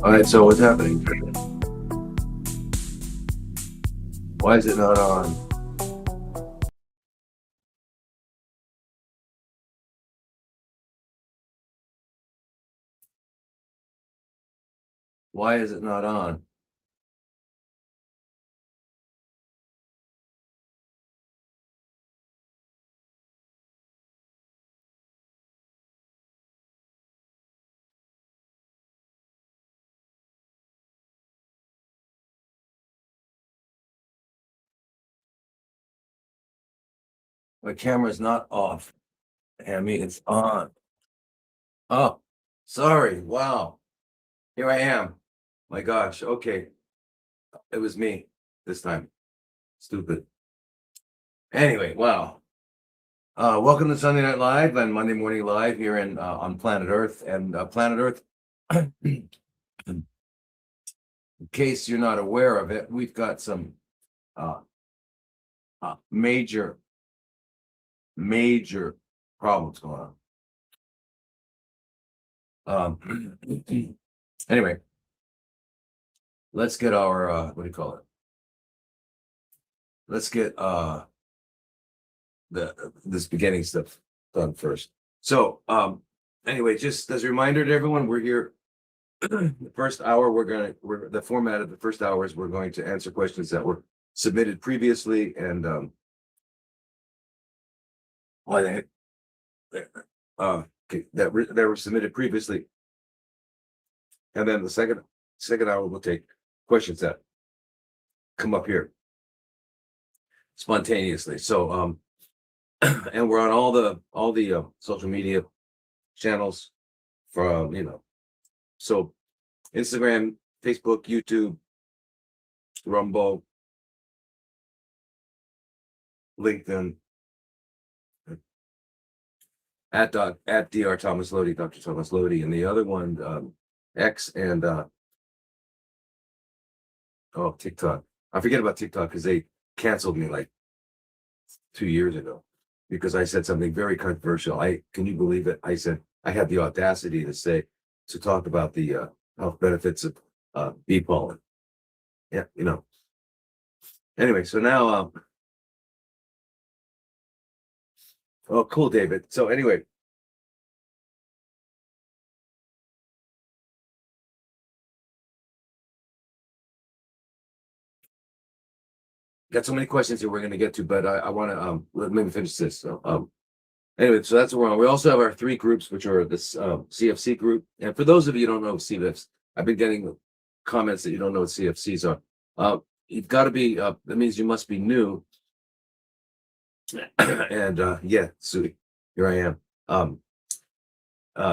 All right, so what's happening? Why is it not on? Why is it not on? My camera's not off. Hammy, it's on. Oh, sorry. Wow. Here I am. My gosh. Okay. It was me this time. Stupid. Anyway, wow. Welcome to Sunday Night Live and Monday Morning Live here on Planet Earth. And Planet Earth, in case you're not aware of it, we've got some uh, major problems going on. Anyway, let's get our what do you call it? Let's get this beginning stuff done first. So anyway, just as a reminder to everyone, we're here. The first hour, we're the format of the first hour is we're going to answer questions that were submitted previously and okay, that were submitted previously, and then the second hour we'll take questions that come up here spontaneously. So and we're on all the social media channels from so Instagram, Facebook, YouTube, Rumble, LinkedIn, at Dr. Thomas Lodi, Dr. Thomas Lodi, and the other one X and TikTok. I forget about TikTok because they canceled me like 2 years ago because I said something very controversial. Can you believe it? I said I had the audacity to talk about the health benefits of bee pollen. Yeah, Anyway, so now oh cool, David. So anyway, got so many questions here we're going to get to, but I want to let me finish this. So anyway, so that's what we're on. We also have our three groups, which are this CFC group. And for those of you who don't know CFCs, I've been getting comments that you don't know what CFCs are. You've got to be, that means you must be new. And yeah, Sudi, here I am.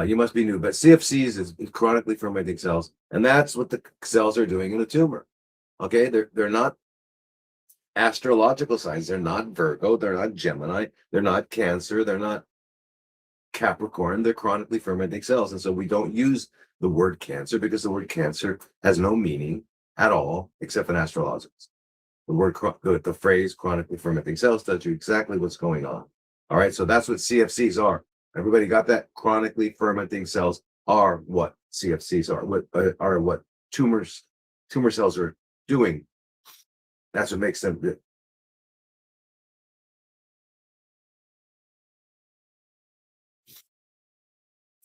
You must be new, but CFCs is chronically fermenting cells, and that's what the cells are doing in the tumor. Okay, they're not astrological signs. They're not Virgo. They're not Gemini. They're not Cancer. They're not Capricorn. They're chronically fermenting cells. And so we don't use the word cancer because the word cancer has no meaning at all except in astrological. The phrase chronically fermenting cells tells you exactly what's going on. All right. So that's what CFCs are. Everybody got that? Chronically fermenting cells are what CFCs are, what tumor cells are doing. That's what makes them good.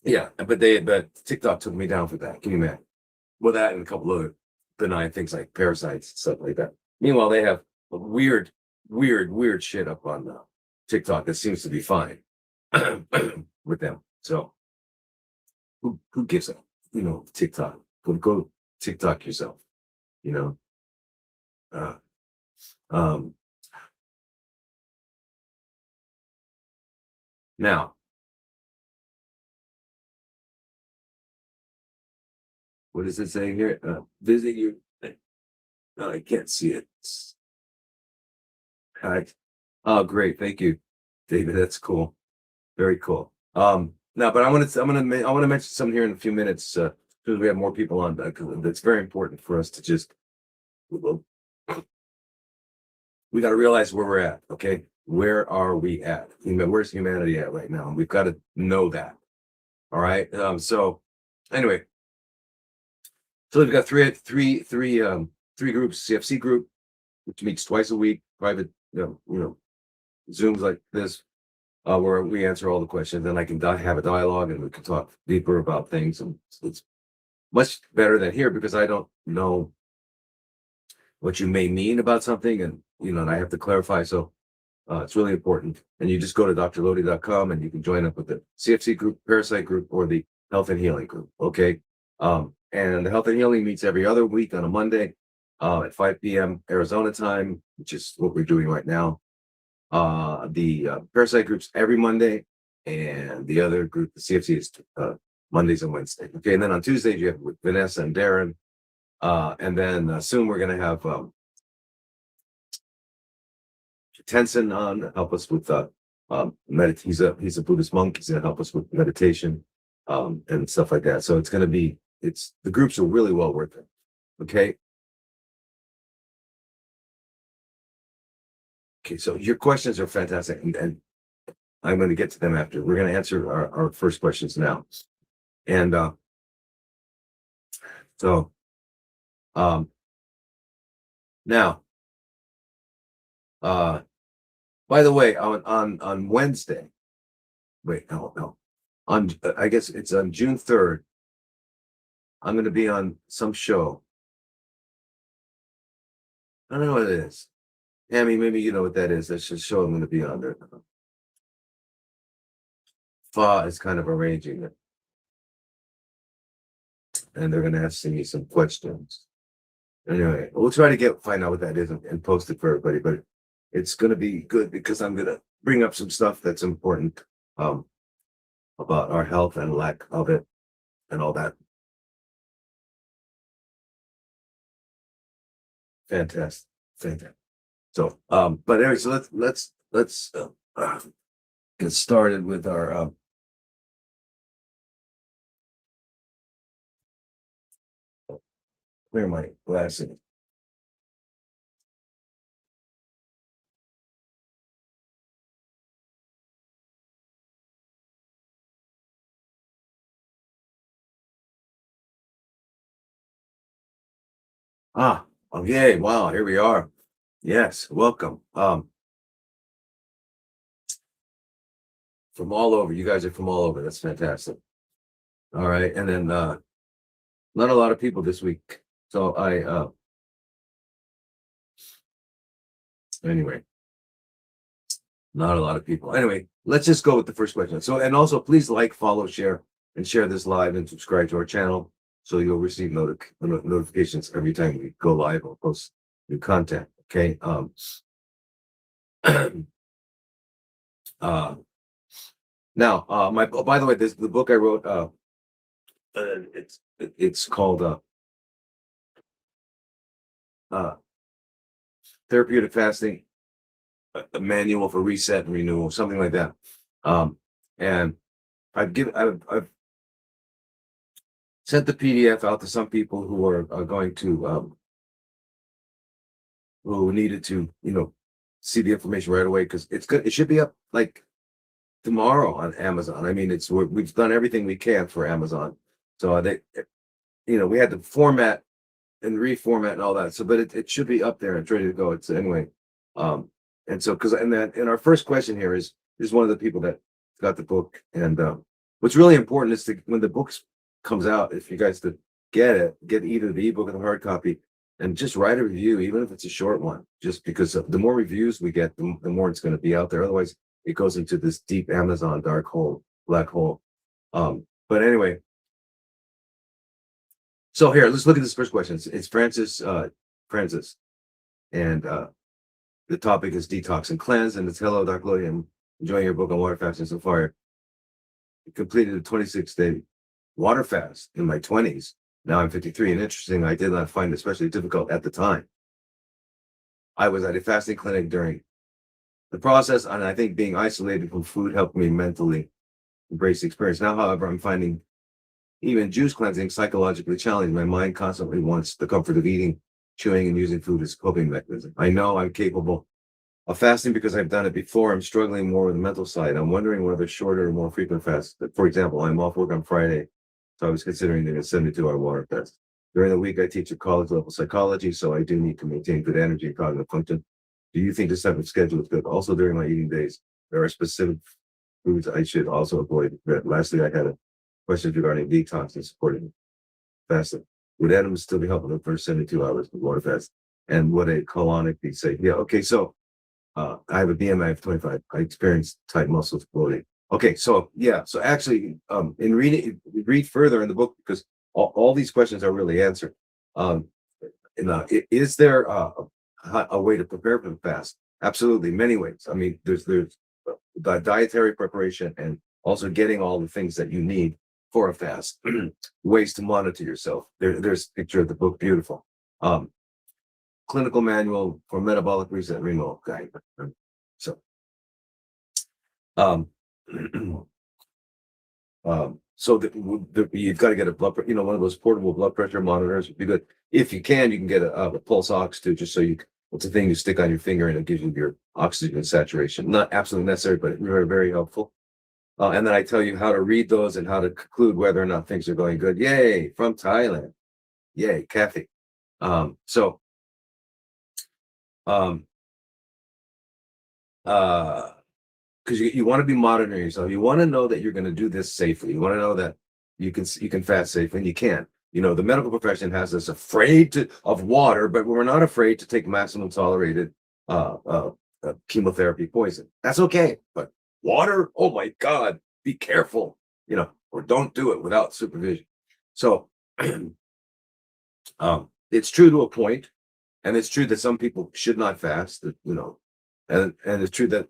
Yeah, but TikTok took me down for that. Can you imagine? Well, that and a couple of benign things like parasites, stuff like that. Meanwhile, they have weird shit up on TikTok that seems to be fine with them. So who gives a TikTok? Go TikTok yourself. Uh, now, what does it say here? Visit your. No, I can't see it. Oh, great, thank you, David. That's cool. Very cool. Now, but I want to mention something here in a few minutes because we have more people on that because it's very important for us to just we got to realize where we're at. Okay, where are we at? Where's humanity at right now? We've got to know that. All right. So anyway, So we've got three groups: CFC group, which meets twice a week, private, Zooms like this, where we answer all the questions. Then I can have a dialogue, and we can talk deeper about things. And it's much better than here because I don't know what you may mean about something, and I have to clarify. So it's really important. And you just go to drlodi.com and you can join up with the CFC group, parasite group, or the health and healing group. Okay. And the health and healing meets every other week on a Monday at 5 p.m. Arizona time, which is what we're doing right now. The parasite groups every Monday, and the other group, the CFC, is Mondays and Wednesdays. Okay. And then on Tuesdays, you have with Vanessa and Darren. And then soon we're going to have Tenson on to help us with he's a Buddhist monk. He's going to help us with meditation and stuff like that. So it's going to be the groups are really well worth it. Okay. Okay. So your questions are fantastic, and I'm going to get to them after. We're going to answer our first questions now, and so now. By the way, on Wednesday, wait, no, I guess it's on June 3rd. I'm going to be on some show. I don't know what it is. Tammy, maybe you know what that is. That's the show I'm going to be on there. Fa is kind of arranging it, and they're going to ask me some questions. Anyway, we'll try to find out what that is and post it for everybody. But it's going to be good because I'm going to bring up some stuff that's important about our health and lack of it and all that. Fantastic. So, but anyway, so let's get started with our clear my glasses. Okay. Wow, here we are. Yes, welcome. From all over. You guys are from all over. That's fantastic. All right. And then not a lot of people this week. So anyway, not a lot of people. Anyway, let's just go with the first question. So, and also please like, follow, share, and share this live, and subscribe to our channel so you'll receive notifications every time we go live or post new content. Okay. Now, by the way, the book I wrote, it's called Therapeutic Fasting, a manual for reset and renewal, something like that. And I've sent the PDF out to some people who are going to who needed to see the information right away, because it's good. It should be up like tomorrow on Amazon. I mean, we've done everything we can for Amazon. So we had to format and reformat and all that. So, but it should be up there and it's ready to go. It's anyway. And so, and our first question here is one of the people that got the book. And what's really important is when the book comes out, if you guys to get either the ebook or the hard copy, and just write a review, even if it's a short one, just because the more reviews we get, the more it's going to be out there. Otherwise, it goes into this deep Amazon black hole. But anyway, so here, let's look at this first question. It's Francis, and the topic is detox and cleanse. And it's, hello, Dr. Lodi. I'm enjoying your book on water fasting so far. I completed a 26-day water fast in my 20s. Now I'm 53, and interesting, I did not find it especially difficult at the time. I was at a fasting clinic during the process, and I think being isolated from food helped me mentally embrace the experience. Now, however, I'm finding even juice cleansing psychologically challenging. My mind constantly wants the comfort of eating, chewing, and using food as a coping mechanism. I know I'm capable of fasting because I've done it before. I'm struggling more with the mental side. I'm wondering whether shorter or more frequent fasts. For example, I'm off work on Friday, so I was considering doing a 72-hour water fast. During the week, I teach a college level psychology, so I do need to maintain good energy and cognitive function. Do you think this type of schedule is good? Also, during my eating days, there are specific foods I should also avoid. Lastly, I had a question regarding detox and supporting fasting. Would enemas still be helpful in the first 72 hours of water fast? And would a colonic be safe? Yeah, okay, so I have a BMI of 25. I experience tight muscles bloating. Okay, so yeah, so actually, in reading, read further in the book because all these questions are really answered. Um, is there a way to prepare for the fast? Absolutely, many ways. I mean, there's the dietary preparation and also getting all the things that you need for a fast. Ways to monitor yourself. There's a picture of the book, beautiful. Um, Clinical manual for metabolic reset renal guide. So, um, so you've got to get a one of those portable blood pressure monitors would be good. If you can, you can get a pulse ox too, just so it's a thing you stick on your finger and it gives you your oxygen saturation. Not absolutely necessary, but very, very helpful. And then I tell you how to read those and how to conclude whether or not things are going good. Yay, from Thailand. Yay, Kathy. So, um, uh, because you want to be monitoring yourself. You want to know that you're going to do this safely. You want to know that you can fast safely, and you can. The medical profession has us afraid of water, but we're not afraid to take maximum tolerated chemotherapy poison. That's okay, but water, oh my God, be careful, or don't do it without supervision. So it's true to a point, and it's true that some people should not fast. And it's true that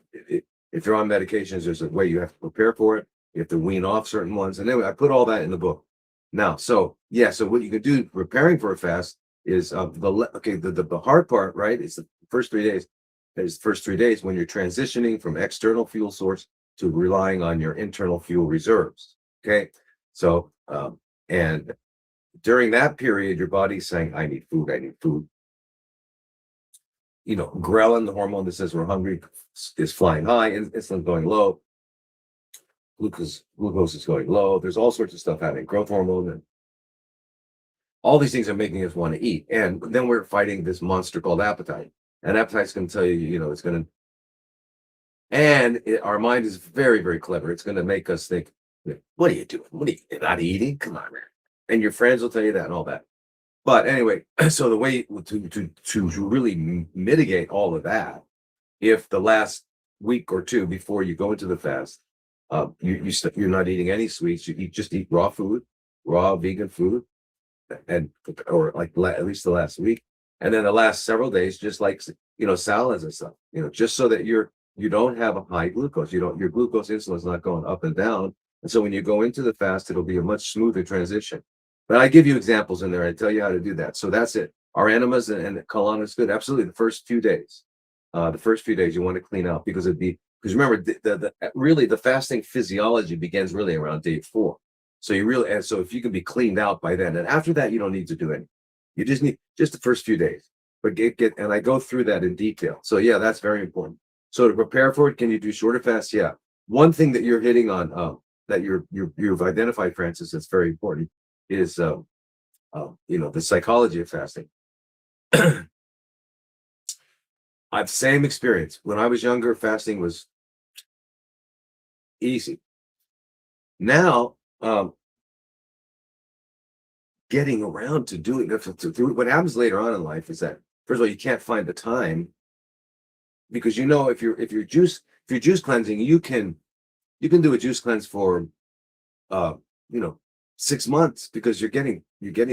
if you're on medications, there's a way you have to prepare for it. You have to wean off certain ones. And anyway, I put all that in the book. Now, so yeah, so what you can do preparing for a fast is the hard part, right? Is the first 3 days. Is the first 3 days when you're transitioning from external fuel source to relying on your internal fuel reserves. Okay, so and during that period, your body's saying, "I need food. I need food." Ghrelin, the hormone that says we're hungry, is flying high, and insulin going low, glucose is going low. There's all sorts of stuff happening, growth hormone, and all these things are making us want to eat. And then we're fighting this monster called appetite. And appetite's going to tell you, it's going to, and our mind is very, very clever. It's going to make us think, what are you doing? What are you not eating? Come on, man. And your friends will tell you that and all that. But anyway, so the way to really mitigate all of that, if the last week or two before you go into the fast, you're not eating any sweets, just eat raw food, raw vegan food, and or like at least the last week, and then the last several days, just like salads and stuff, just so that you don't have a high glucose, your glucose insulin is not going up and down, and so when you go into the fast, it'll be a much smoother transition. But I give you examples in there. I tell you how to do that. So that's it. Our enemas and colon is good. Absolutely. The first few days, you want to clean out because remember really the fasting physiology begins really around day 4. So so if you can be cleaned out by then, and after that, you don't need to do anything. You just need just the first few days. But and I go through that in detail. So yeah, that's very important. So to prepare for it, can you do shorter fasts? Yeah. One thing that you're hitting on that you've identified, Francis, that's very important is the psychology of fasting. I've same experience. When I was younger, fasting was easy. Now, getting around to doing it, what happens later on in life is that first of all, you can't find the time because if you're juice cleansing, you can do a juice cleanse for uh, you know 6 months because you're getting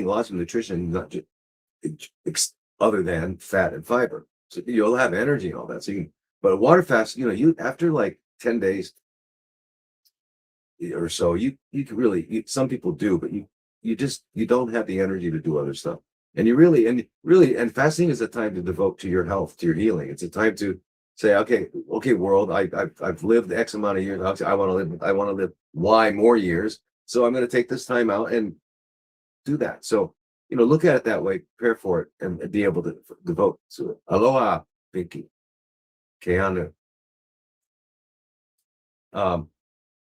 lots of nutrition, not just other than fat and fiber. So you'll have energy and all that. But a water fast, you after like 10 days or so, you can really, some people do, but you don't have the energy to do other stuff. And and fasting is a time to devote to your health, to your healing. It's a time to say, okay, world, I've lived X amount of years. I want to live Y more years. So I'm going to take this time out and do that. So, look at it that way, prepare for it, and be able to devote to it. Aloha, Pinky. Keanu. Um,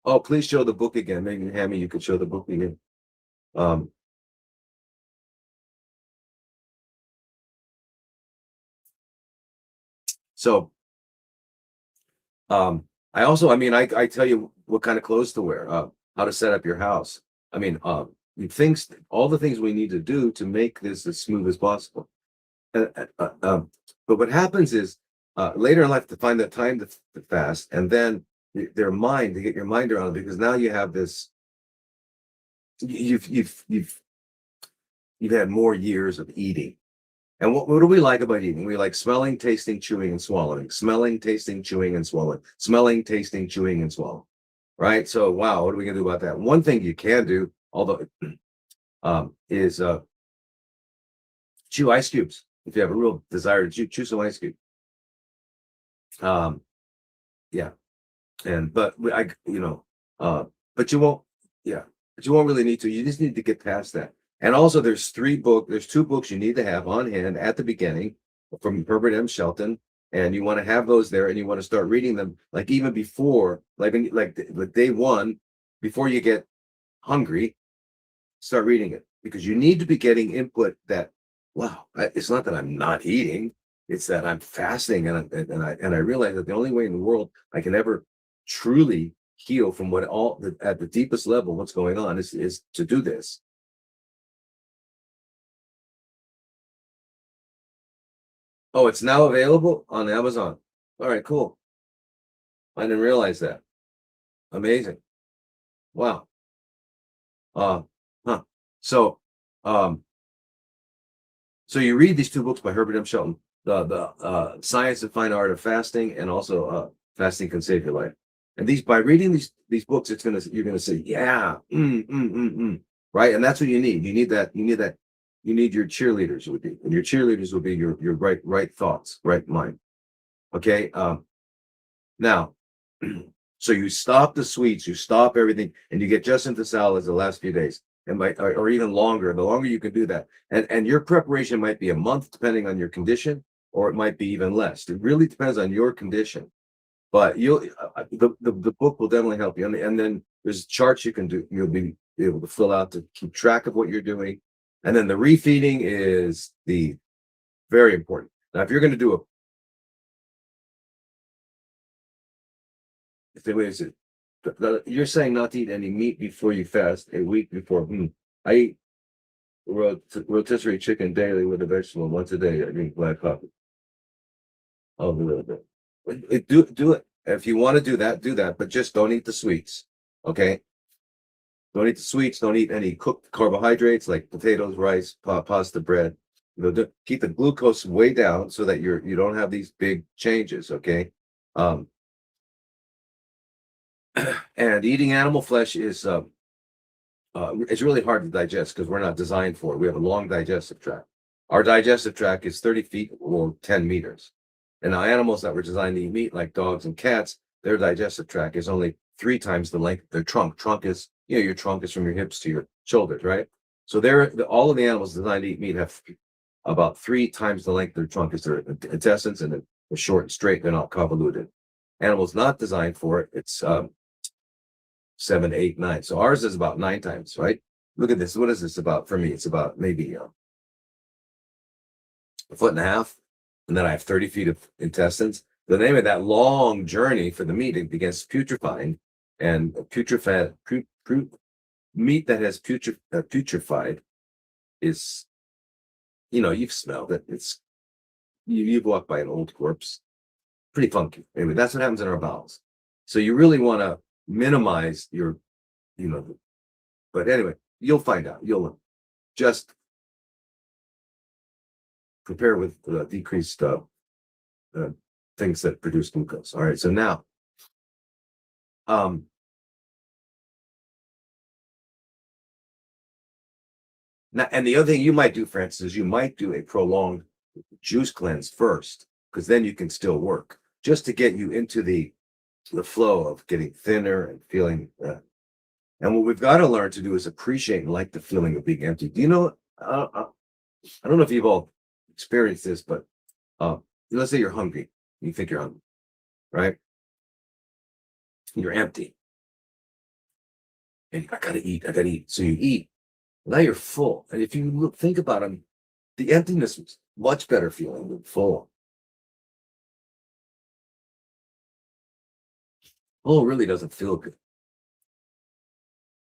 oh, please show the book again. Maybe Hammy, you could show the book again. Um, So I also, I mean, I tell you what kind of clothes to wear, how to set up your house. I mean, things, all the things we need to do to make this as smooth as possible. Uh, uh, uh, um, but what happens is later in life to find that time to fast, and then their mind to get your mind around it, because now you have this, you've had more years of eating. And what do we like about eating? We like smelling, tasting, chewing, and swallowing. Smelling, tasting, chewing, and swallowing. Smelling, tasting, chewing, and swallowing. Right? So, wow, what are we gonna do about that? One thing you can do, although is chew ice cubes. If you have a real desire to chew some ice cubes. Um, yeah. And but but you won't, yeah, but you won't really need to. You just need to get past that. And also there's two books you need to have on hand at the beginning from Herbert M. Shelton. And you want to have those there, and you want to start reading them like even before, like day one, before you get hungry, start reading it, because you need to be getting input that, wow, it's not that I'm not eating, it's that I'm fasting, and I realize that the only way in the world I can ever truly heal from what at the deepest level what's going on is to do this. Oh, it's now available on Amazon. All right, cool. I didn't realize that. Amazing. Wow. Uh, huh. So, um, So you read these two books by Herbert M. Shelton, the Science and Fine Art of Fasting, and also Fasting Can Save Your Life. And these by reading these books, you're gonna say, yeah, right? And that's what you need. You need your cheerleaders would be, and your cheerleaders will be your right thoughts, right mind. Okay. Now, so you stop the sweets, you stop everything, and you get just into salads the last few days, and or even longer. The longer you can do that, and your preparation might be a month, depending on your condition, or it might be even less. It really depends on your condition. But the book will definitely help you, and then there's charts you can do. You'll be able to fill out to keep track of what you're doing, and then the refeeding is the very important. Now, if you're going to do a if they wait, you're saying not to eat any meat before you fast a week before. I eat rotisserie chicken daily with a vegetable once a day. I drink black coffee. I'll do a little bit. Do it. If you want to do that, but just don't eat the sweets. Okay? Don't eat the sweets. Don't eat any cooked carbohydrates like potatoes, rice, pasta, bread. Keep the glucose way down so that you don't have these big changes. Okay? Um, and eating animal flesh is it's really hard to digest because we're not designed for it. We have a long digestive tract. Our digestive tract is 30 feet or 10 meters. And now animals that were designed to eat meat, like dogs and cats, their digestive tract is only 3 times the length of their trunk. Trunk is, your trunk is from your hips to your shoulders, right? So all of the animals designed to eat meat have about 3 times the length of their trunk is their intestines, and they're short and straight. They're not convoluted. Animals not designed for it, it's 7, 8, 9. So ours is about 9 times, right? Look at this. What is this about for me? It's about maybe a foot and a half, and then I have 30 feet of intestines. The name of that long journey for the meat, it begins putrefying, and meat that has putrefied is, you've smelled it. You've walked by an old corpse. Pretty funky. Anyway, that's what happens in our bowels. So you really want to minimize your, you know, but anyway, you'll find out. You'll just prepare with decreased uh, things that produce glucose. All right. So um, now, and the other thing you might do, Francis, is you might do a prolonged juice cleanse first, because then you can still work, just to get you into the flow of getting thinner and feeling. And what we've got to learn to do is appreciate and like the feeling of being empty. Do you know? I don't know if you've all experienced this, but let's say you're hungry. You think you're hungry, right? You're empty, and I gotta eat. I gotta eat. So you eat. Now you're full, and if you think about them, the emptiness is much better feeling than full. Oh, it really doesn't feel good.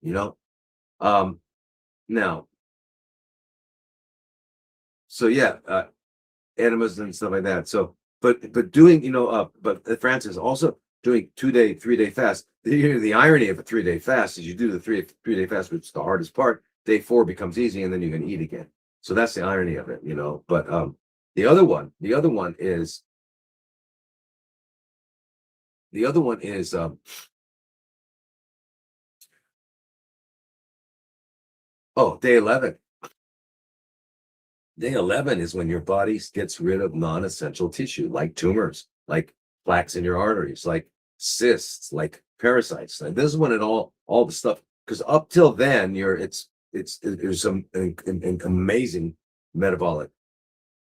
You know? Um, now, so yeah, enemas and stuff like that. So, but doing, but Francis also doing 2 day, 3 day fast. The irony of a 3 day fast is you do the three day fast, which is the hardest part. Day 4 becomes easy, and then you can eat again. So that's the irony of it, But the other one is oh, day 11. Day 11 is when your body gets rid of non-essential tissue, like tumors, like plaques in your arteries, like cysts, like parasites. And this is when all the stuff, because up till then, there's some an amazing metabolic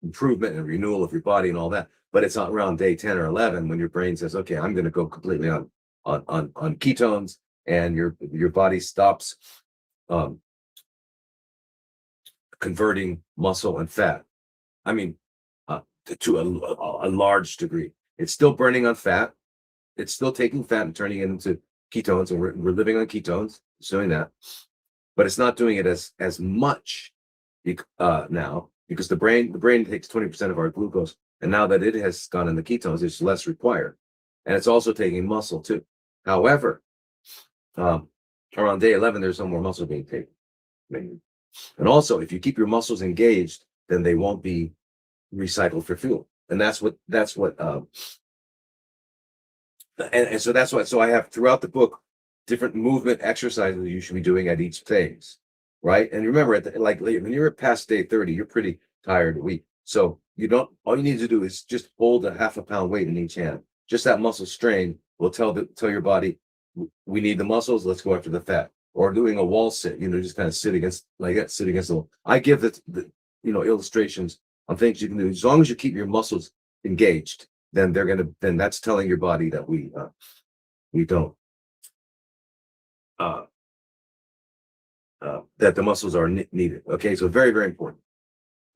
improvement and renewal of your body and all that. But it's around day 10 or 11 when your brain says, okay, I'm going to go completely on ketones, and your body stops um, converting muscle and fat. I mean, to a large degree. It's still burning on fat. It's still taking fat and turning it into ketones, and we're living on ketones. It's doing that, but it's not doing it as much now, because the brain takes 20% of our glucose, and now that it has gone into ketones, it's less required, and it's also taking muscle too. However, around day 11, there's no more muscle being taken. And also, if you keep your muscles engaged, then they won't be recycled for fuel. And so that's what, so I have throughout the book different movement exercises you should be doing at each phase, right? And remember, when you're past day 30, you're pretty tired and weak. So all you need to do is just hold a half a pound weight in each hand. Just that muscle strain will tell your body, we need the muscles, let's go after the fat. Or doing a wall sit, just kind of sit against the wall. I give the illustrations on things you can do. As long as you keep your muscles engaged, then that's telling your body that we don't that the muscles are needed. Okay, so very, very important.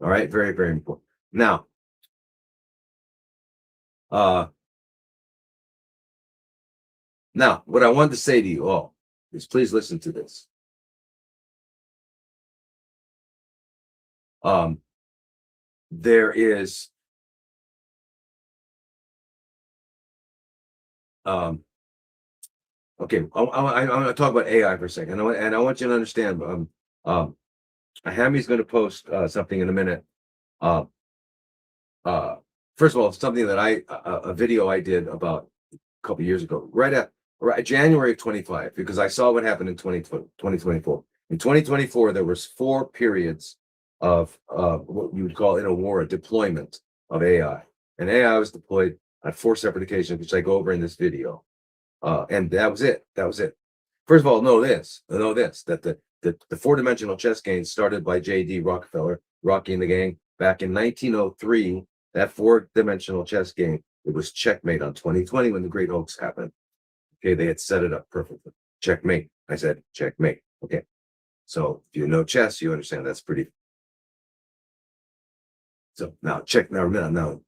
All right, very, very important. Now, what I wanted to say to you all is, please listen to this. There is okay, I'm going to talk about AI for a second, and I want you to understand. Hammy's going to post something in a minute. Uh, First of all, it's something that a video I did about a couple years ago, right January of 25, because I saw what happened in 2024. In 2024, there was 4 periods of what you would call in a war a deployment of AI, and AI was deployed on 4 separate occasions, which I go over in this video. And that was it. First of all, know this, that the 4-dimensional chess game started by J.D. Rockefeller, Rocky and the Gang, back in 1903. That 4-dimensional chess game, it was checkmate on 2020 when the great hoax happened. Okay, they had set it up perfectly. Checkmate. I said checkmate. Okay. So if you know chess, you understand that's pretty. So now no.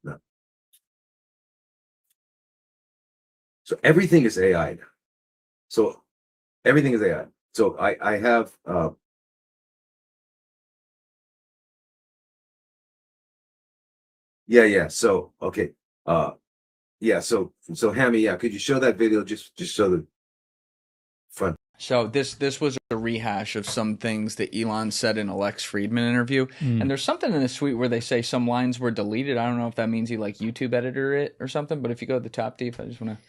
So everything is AI. So everything is AI. So I have yeah. So okay. Yeah, so Hammy, yeah, could you show that video, just show the front? So this was a rehash of some things that Elon said in a Lex Friedman interview, and there's something in this tweet where they say some lines were deleted. I don't know if that means he YouTube editor it or something, but if you go to the top deep, I just want to.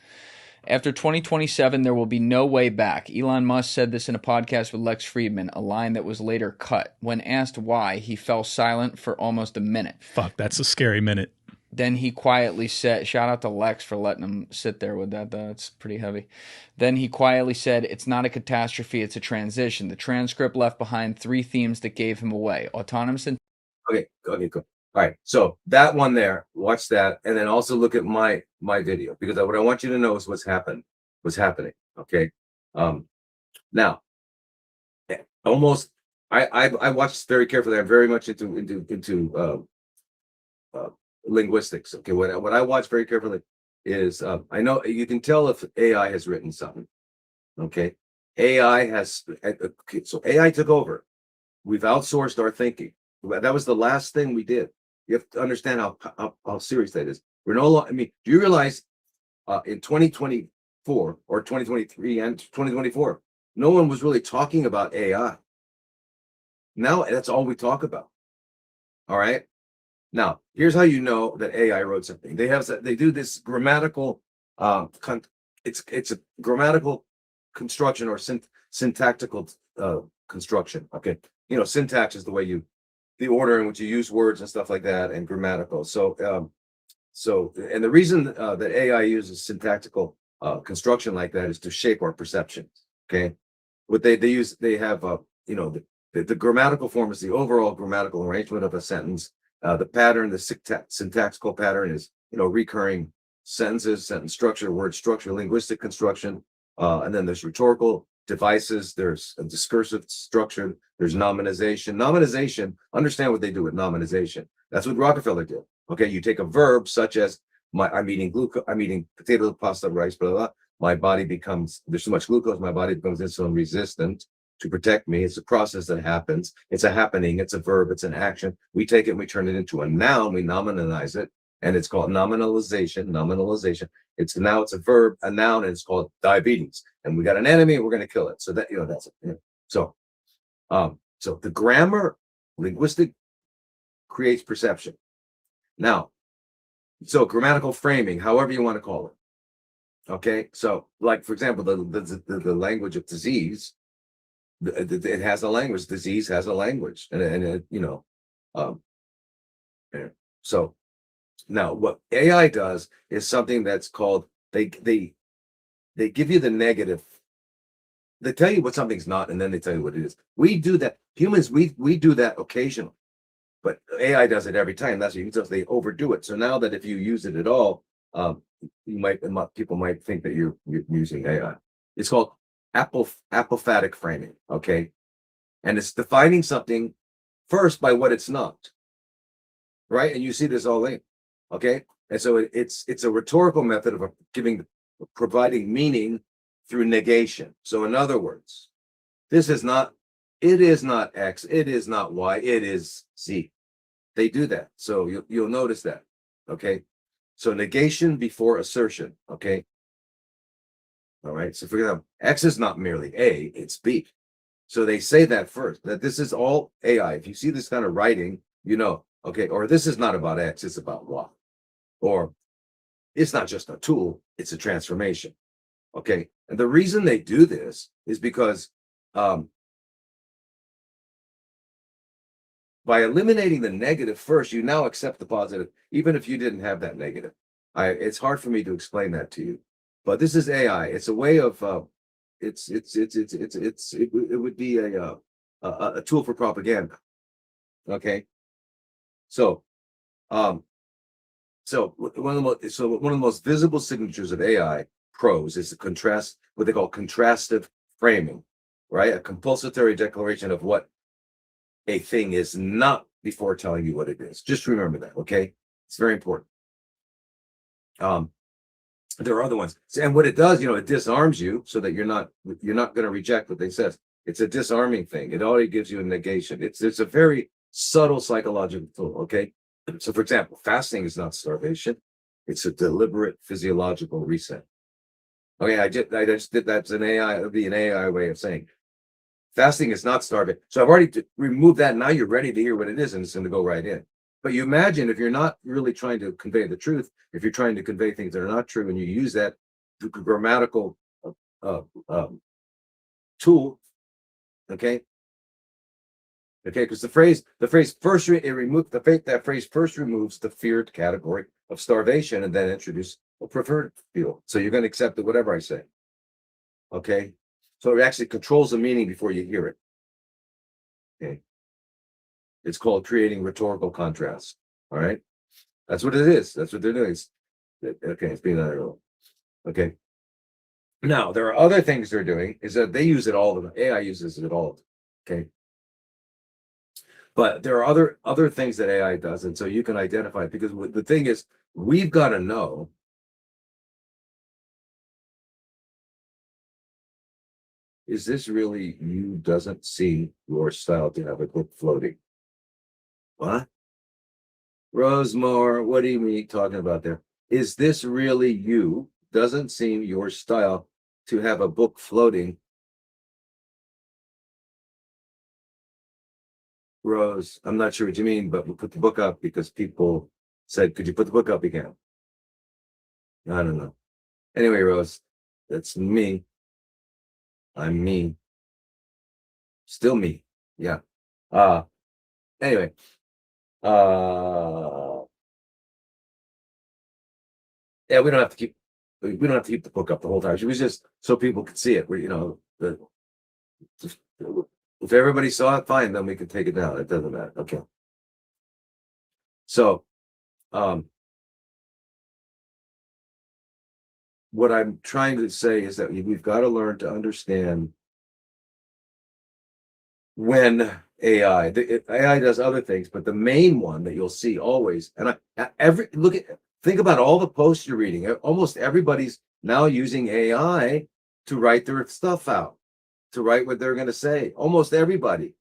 After 2027, there will be no way back. Elon Musk said this in a podcast with Lex Friedman, a line that was later cut. When asked why, he fell silent for almost a minute. Fuck, that's a scary minute. Then he quietly said, shout out to Lex for letting him sit there with that. That's pretty heavy. Then he quietly said, it's not a catastrophe, it's a transition. The transcript left behind 3 themes that gave him away. Autonomous and Okay, cool. All right, so that one there, watch that, and then also look at my video, because what I want you to know is what's happening. Okay, now, almost, I watched very carefully. I'm very much into linguistics. Okay, what I watch very carefully is I know you can tell if AI has written something. Okay. AI has, okay, so AI took over. We've outsourced our thinking. That was the last thing we did. You have to understand how serious that is. We're no longer, I mean, do you realize in 2024 or 2023 and 2024, no one was really talking about AI. Now that's all we talk about. All right. Now, here's how you know that AI wrote something. They do this grammatical it's a grammatical construction or syntactical construction. Okay. You know, syntax is the order in which you use words and stuff like that, and grammatical. And the reason that AI uses syntactical construction like that is to shape our perceptions. Okay. What they have you know, the grammatical form is the overall grammatical arrangement of a sentence. The pattern, the syntactical pattern is, you know, recurring sentences, sentence structure, word structure, linguistic construction, and then there's rhetorical devices, there's a discursive structure, there's nominalization. Nominalization, understand what they do with nominalization. That's what Rockefeller did. Okay, you take a verb such as I'm eating potato, pasta, rice, blah, blah. My body becomes, there's so much glucose, my body becomes insulin resistant. To protect me, it's a process that happens. It's a happening, it's a verb, it's an action. We take it and we turn it into a noun, we nominalize it, and it's called nominalization. It's a verb, a noun, and it's called diabetes. And we got an enemy, and we're going to kill it. So that, you know, that's it. Yeah. So the grammar, linguistic, creates perception. Now, so grammatical framing, however you want to call it. Okay, so like for example, the language of disease, it has a language. Disease has a language, and it, you know, so now what AI does is something that's called they give you the negative. They tell you what something's not, and then they tell you what it is. We do that. Humans, we do that occasionally, but AI does it every time. That's what you can tell, they overdo it. So now that if you use it at all, people might think that you're using AI. It's called apophatic framing. Okay, and it's defining something first by what it's not. Right, and you see this all in. Okay, and so it's a rhetorical method of providing meaning through negation. So in other words, it is not X, it is not Y, it is Z. They do that. So you'll notice that. Okay. So negation before assertion. Okay. All right. So for example, X is not merely A, it's B. So they say that first, that this is all AI. If you see this kind of writing, you know, okay, or this is not about X, it's about Y. Or it's not just a tool, it's a transformation. Okay. And the reason they do this is because by eliminating the negative first, you now accept the positive, even if you didn't have that negative. It's hard for me to explain that to you, but this is AI. It's a way of it would be a tool for propaganda. Okay, so one of the most visible signatures of AI prose is what they call contrastive framing, right? A compulsory declaration of what a thing is not before telling you what it is. Just remember that, okay? It's very important. There are other ones, and what it does, you know, it disarms you so that you're not going to reject what they says. It's a disarming thing. It already gives you a negation. It's a very subtle psychological tool. Okay, so for example, fasting is not starvation; it's a deliberate physiological reset. Okay, I just did that's an AI. It would be an AI way of saying fasting is not starving. So I've already removed that. Now you're ready to hear what it is, and it's going to go right in. But you imagine if you're not really trying to convey the truth, if you're trying to convey things that are not true, and you use that grammatical tool, okay, because the phrase first that phrase first removes the feared category of starvation, and then introduce a preferred field. So you're going to accept it, whatever I say. Okay, so it actually controls the meaning before you hear it. Okay. It's called creating rhetorical contrast. All right. That's what it is. That's what they're doing. Okay. It's being another. Okay. Now, there are other things they're doing is that they use it all. AI uses it all. Okay. But there are other things that AI does. And so you can identify, because the thing is, we've got to know is this really you doesn't seem your style to have a book floating? What? Rosemore, what do you mean talking about there? Is this really you? Doesn't seem your style to have a book floating. Rose, I'm not sure what you mean, but we'll put the book up because people said, could you put the book up again? I don't know. Anyway, Rose, that's me. I'm me. Still me. Yeah. Anyway. Yeah, we don't have to keep the book up the whole time. It was just so people could see it. If everybody saw it, fine, then we can take it down. It doesn't matter. Okay. So what I'm trying to say is that we've got to learn to understand when AI does other things, but the main one that you'll see always, and think about all the posts you're reading. Almost everybody's now using AI to write their stuff out, to write what they're going to say. Almost everybody.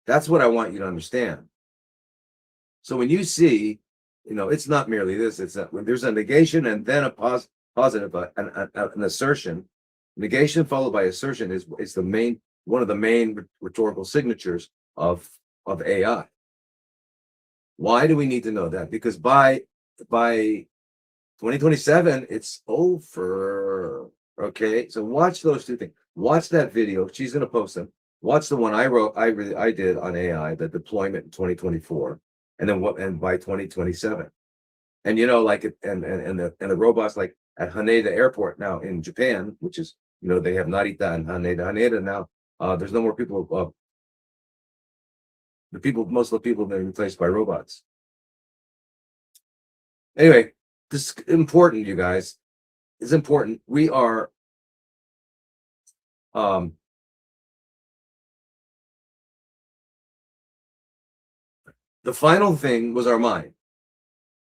That's what I want you to understand. So when you see, it's not merely this, it's that when there's a negation and then a positive, an assertion. Negation followed by assertion is one of the main rhetorical signatures of AI. Why do we need to know that? Because by 2027, it's over. Okay, so watch those two things. Watch that video. She's going to post them. Watch the one I did on AI, the deployment in 2024, and by 2027. And the robots like at Haneda Airport now in Japan, which is they have Narita and Haneda now. There's no more people. Most of the people have been replaced by robots. Anyway, this is important, you guys. It's important. We are the final thing was our mind.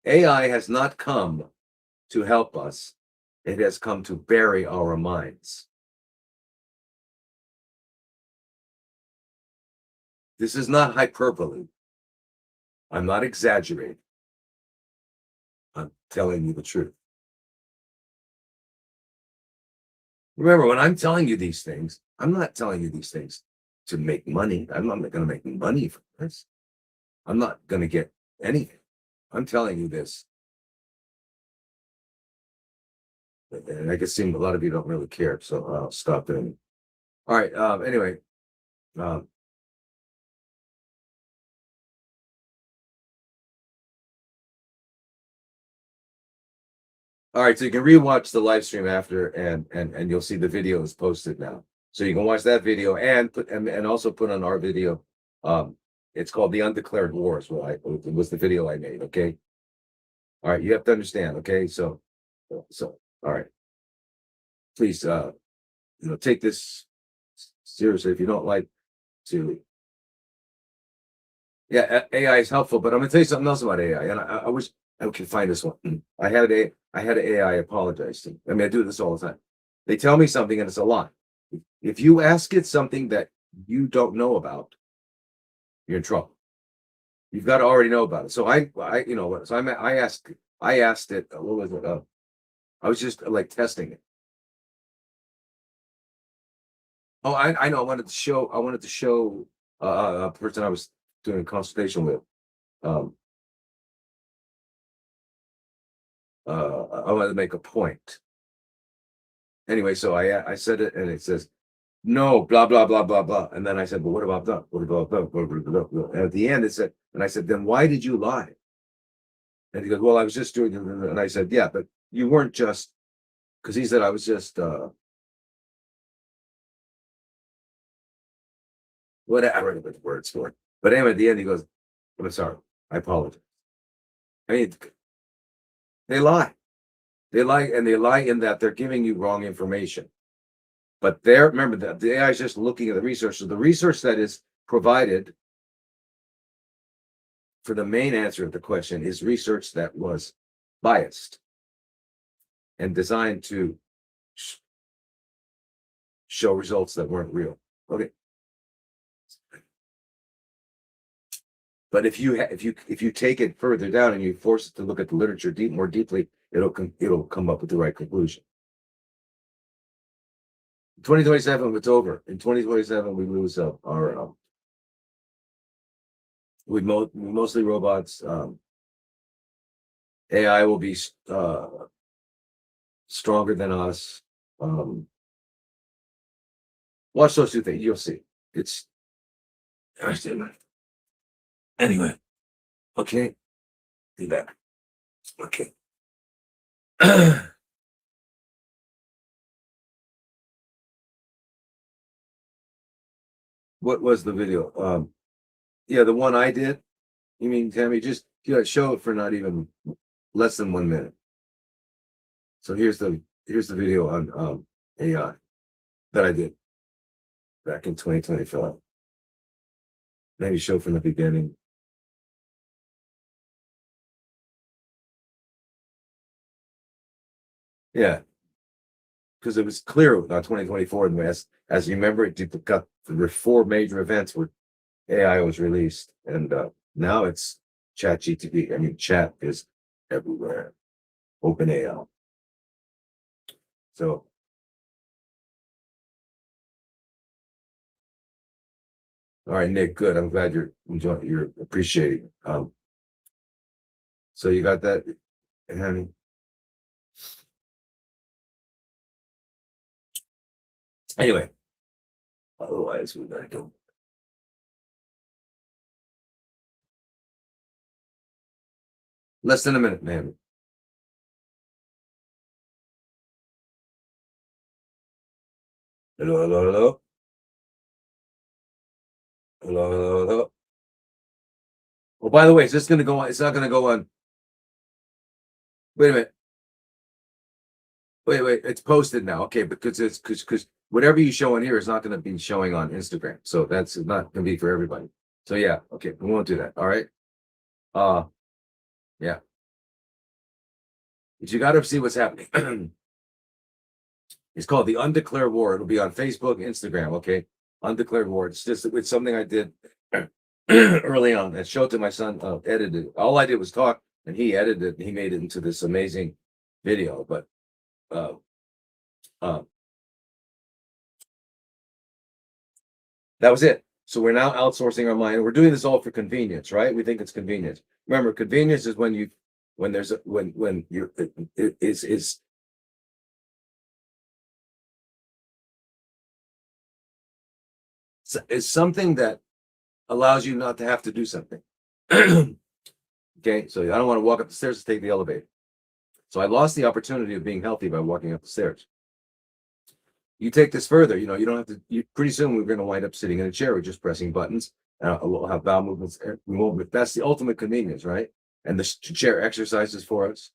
AI has not come to help us. It has come to bury our minds. This is not hyperbole. I'm not exaggerating. I'm telling you the truth. Remember, when I'm telling you these things, I'm not telling you these things to make money. I'm not going to make money from this. I'm not going to get anything. I'm telling you this. And I can see a lot of you don't really care, so I'll stop there. All right. Anyway. All right, so you can rewatch the live stream after, and you'll see the video is posted now. So you can watch that video and also put on our video. It's called The Undeclared Wars. It was the video I made. Okay. All right, you have to understand. Okay, so all right. Please, take this seriously. If you don't like to, yeah, AI is helpful, but I'm gonna tell you something else about AI, and I wish I could find this one. I had AI apologize to me. I mean, I do this all the time. They tell me something and it's a lie. If you ask it something that you don't know about, you're in trouble. You've got to already know about it. So I asked it. What was it? I was just like testing it. Oh, I know. I wanted to show a person I was doing a consultation with. I wanted to make a point. Anyway, so I said it, and it says, no, blah blah blah blah blah. And then I said, well, what about that? What about that? And at the end, it said, and I said, then why did you lie? And he goes, well, I was just doing it. And I said, yeah, but you weren't just, because he said I was just whatever the words for it. But anyway, at the end, he goes, I'm sorry, I apologize. I mean, they lie. They lie, and they lie in that they're giving you wrong information. But remember that the AI is just looking at the research. So the research that is provided for the main answer of the question is research that was biased and designed to show results that weren't real. Okay. But if you take it further down and you force it to look at the literature more deeply, it'll come up with the right conclusion. 2027, it's over. In 2027, we lose our mostly robots. AI will be stronger than us. Watch those two things. You'll see. It's anyway. Okay. Be back. Okay. What was the video? Yeah, the one I did. You mean, Tammy? Just show it for not even less than 1 minute. So here's the video on AI that I did back in 2025. Maybe show from the beginning. Yeah, because it was clear about 2024 in the West. As you remember, it got the 4 major events where AI was released, and now it's Chat GTP. I mean, chat is everywhere. Open AI. So, all right, Nick, good. I'm glad you're enjoying, you're appreciating. So you got that, honey? Anyway, otherwise we gotta go. Less than a minute, man. Hello, hello, hello. Hello, hello, hello. Oh, by the way, is this going to go on? It's not going to go on. Wait a minute. Wait. It's posted now. Okay, because because whatever you show on here is not going to be showing on Instagram. So that's not going to be for everybody. So yeah, okay, we won't do that. All right. Yeah. But you got to see what's happening. It's called the Undeclared War. It'll be on Facebook, Instagram. Okay, Undeclared War. It's something I did early on. I showed to my son. Edited. All I did was talk, and he edited it. And he made it into this amazing video. But that was it. So we're now outsourcing our mind. We're doing this all for convenience, right? We think it's convenience. Remember, convenience is when you're is something that allows you not to have to do something. Okay, so I don't want to walk up the stairs to take the elevator. So I lost the opportunity of being healthy by walking up the stairs. You take this further, you don't have to. Pretty soon we're going to wind up sitting in a chair. We're just pressing buttons. We'll have bowel movements. That's the ultimate convenience, right? And the chair exercises for us.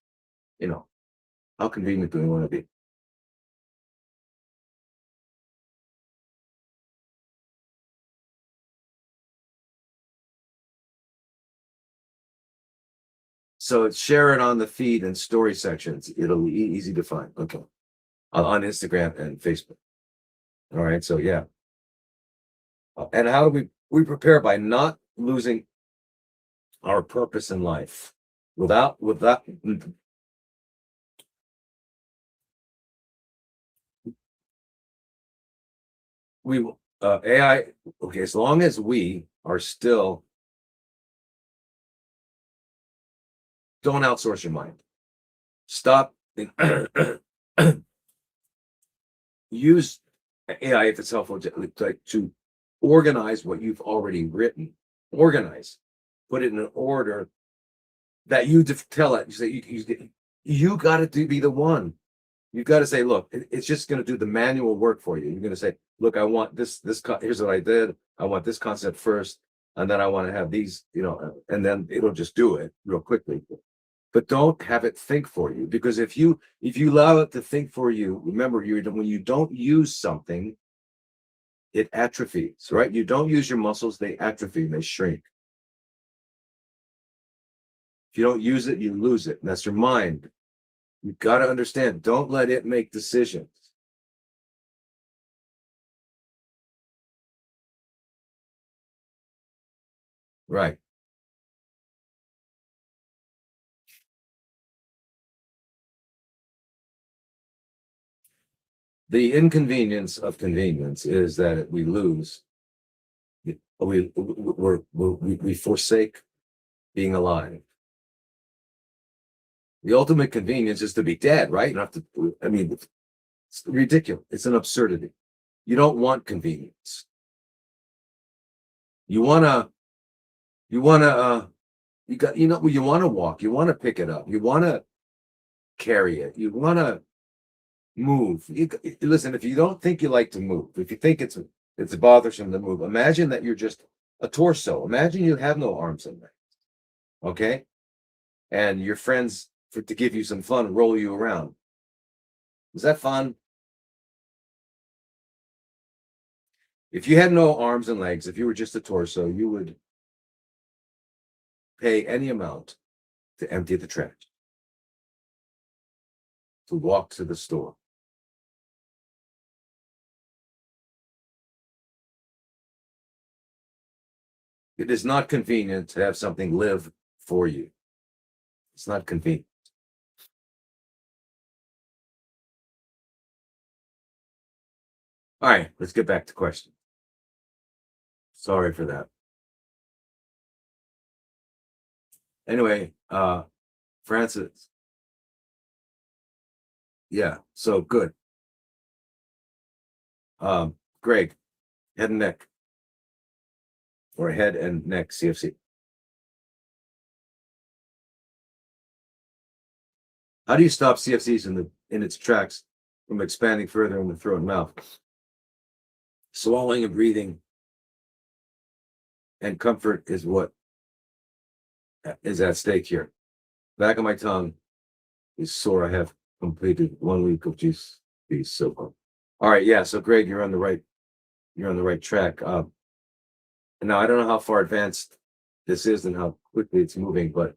How convenient do we want to be? So share it on the feed and story sections. It'll be easy to find. Okay. On Instagram and Facebook. All right. So yeah. And how do we prepare by not losing our purpose in life? Without we AI. Okay, as long as we are still, don't outsource your mind. Stop. Use AI if it's helpful to organize what you've already written. Organize, put it in an order that you tell it. You say you got to be the one. You've got to say, look, it's just going to do the manual work for you. You're going to say, look, I want this. Here's what I did. I want this concept first, and then I want to have these. And then it'll just do it real quickly. But don't have it think for you, because if you allow it to think for you, remember, when you don't use something, it atrophies, right? You don't use your muscles, they atrophy, they shrink. If you don't use it, you lose it. And that's your mind. You've got to understand, don't let it make decisions. Right. The inconvenience of convenience is that we lose. We forsake being alive. The ultimate convenience is to be dead, right? You don't have to. I mean, it's ridiculous. It's an absurdity. You don't want convenience. You wanna. You wanna. You got. You know. You want to walk. You want to pick it up. You want to carry it. You want to move. Listen. If you don't think you like to move, if you think it's bothersome to move, imagine that you're just a torso. Imagine you have no arms and legs. Okay, and your friends, to give you some fun, roll you around. Is that fun? If you had no arms and legs, if you were just a torso, you would pay any amount to empty the trash, to walk to the store. It is not convenient to have something live for you. It's not convenient. All right, let's get back to question. Sorry for that. Anyway, Francis. Yeah, so good. Greg, head and neck. Or head and neck CFC. How do you stop CFCs in its tracks from expanding further in the throat and mouth? Swallowing and breathing and comfort is what is at stake here. Back of my tongue is sore. I have completed 1 week of juice. So far. All right, yeah. So Greg, you're on the right track. Now I don't know how far advanced this is and how quickly it's moving, but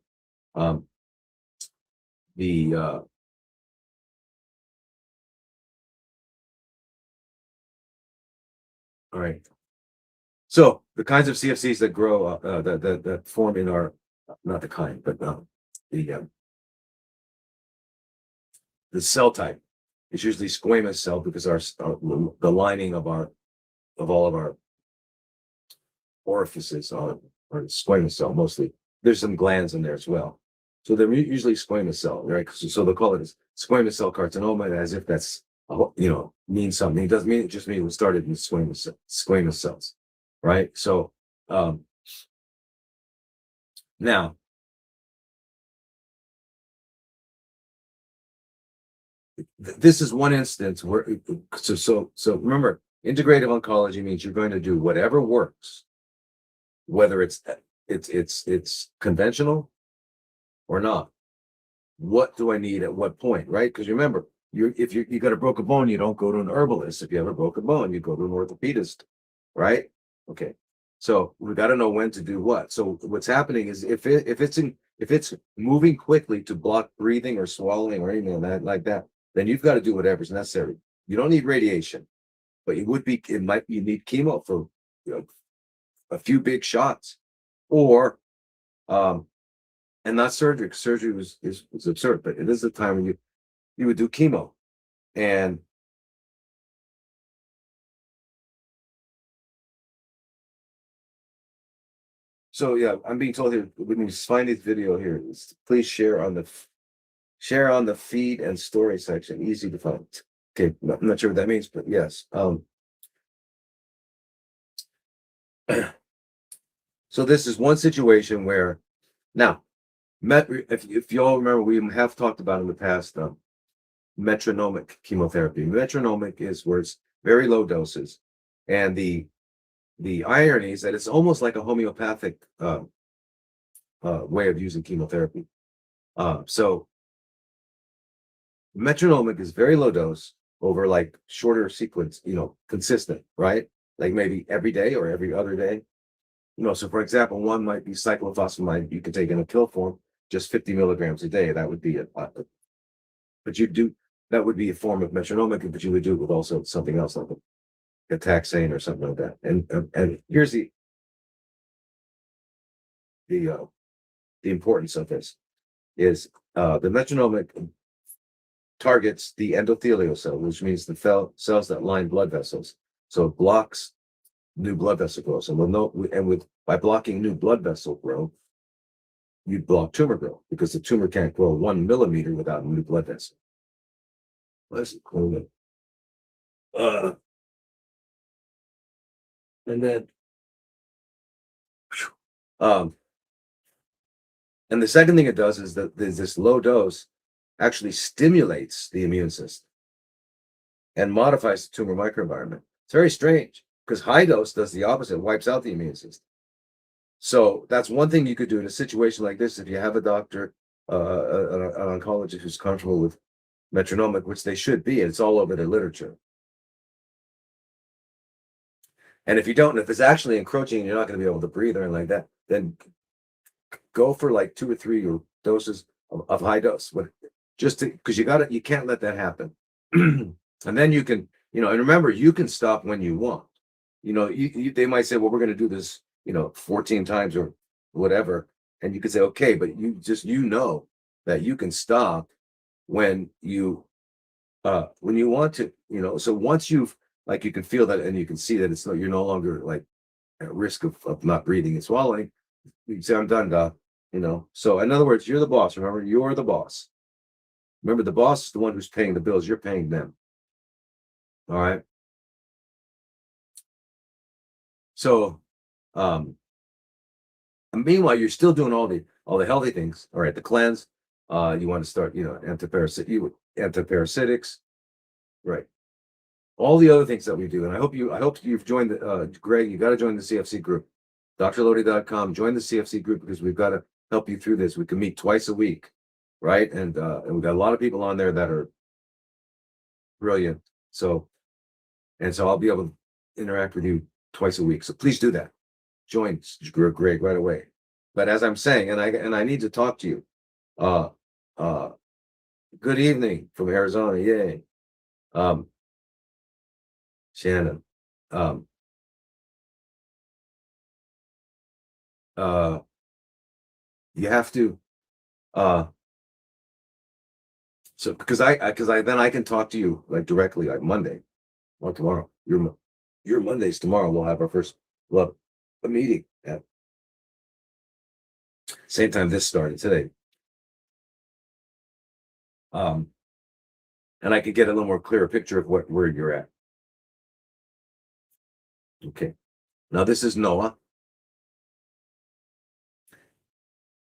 the all right. So the kinds of CFCs that grow that form in our, not the kind, but the cell type is usually squamous cell because the lining of all of our orifices are squamous cell mostly. There's some glands in there as well. So they're usually squamous cell, right? So they call it squamous cell carcinoma as if that's means something. It doesn't mean, it just means it started in squamous cells, right? So now this is one instance where so remember, integrative oncology means you're going to do whatever works, whether it's conventional or not. What do I need at what point, right? Because remember, if you got a broken bone, you don't go to an herbalist. If you have a broken bone, you go to an orthopedist, right? Okay, so we got to know when to do what. So what's happening is if it's moving quickly to block breathing or swallowing or anything like that, then you've got to do whatever's necessary. You don't need radiation, but you need chemo for a few big shots, or and not surgery. Surgery is absurd, but it is the time when you would do chemo. And so yeah, I'm being told here, when you find this video here, please share on the feed and story section. Easy to find. Okay, I'm not sure what that means, but yes. So this is one situation where now if you all remember, we have talked about in the past metronomic chemotherapy. Metronomic is where it's very low doses, and the irony is that it's almost like a homeopathic way of using chemotherapy. So metronomic is very low dose over like shorter sequence, consistent, right? Like maybe every day or every other day. So for example, one might be cyclophosphamide. You could take in a pill form, just 50 milligrams a day. That would be that would be a form of metronomic, but you would do it with also something else like a taxane or something like that. And here's the importance of this is the metronomic targets the endothelial cell, which means the cells that line blood vessels. So it blocks new blood vessel growth. And by blocking new blood vessel growth, you block tumor growth because the tumor can't grow 1 millimeter without a new blood vessel. Let's call it. And then, and the second thing it does is that this low dose actually stimulates the immune system and modifies the tumor microenvironment. It's very strange because high dose does the opposite, wipes out the immune system. So that's one thing you could do in a situation like this. If you have a doctor, an oncologist who's comfortable with metronomic, which they should be, and it's all over the literature. And if you don't, if it's actually encroaching and you're not going to be able to breathe or anything like that, then go for like 2 or 3 doses of high dose. Just because you can't let that happen. And then you can, and remember, you can stop when you want. They might say, well, we're going to do this, 14 times or whatever. And you could say, okay, but that you can stop when you want to, so once you've, like, you can feel that and you can see that you're no longer like at risk of not breathing and swallowing. You say, I'm done, doc, So in other words, you're the boss. Remember, you're the boss. Remember, the boss is the one who's paying the bills. You're paying them. All right. So, and meanwhile, you're still doing all the healthy things. All right, the cleanse. You want to start, antiparasitics, right? All the other things that we do, and I hope you've joined Greg. You got to join the CFC group, drlodi.com. Join the CFC group because we've got to help you through this. We can meet twice a week, right? And we've got a lot of people on there that are brilliant. So I'll be able to interact with you twice a week. So please do that. Join Greg right away. But as I'm saying, and I need to talk to you. Good evening from Arizona. Yay. Shannon. You have to so because then I can talk to you like directly, like Monday or tomorrow. Your Mondays tomorrow. We'll have a meeting at same time this started today. And I could get a little more clearer picture of where you're at. Okay. Now this is Noah.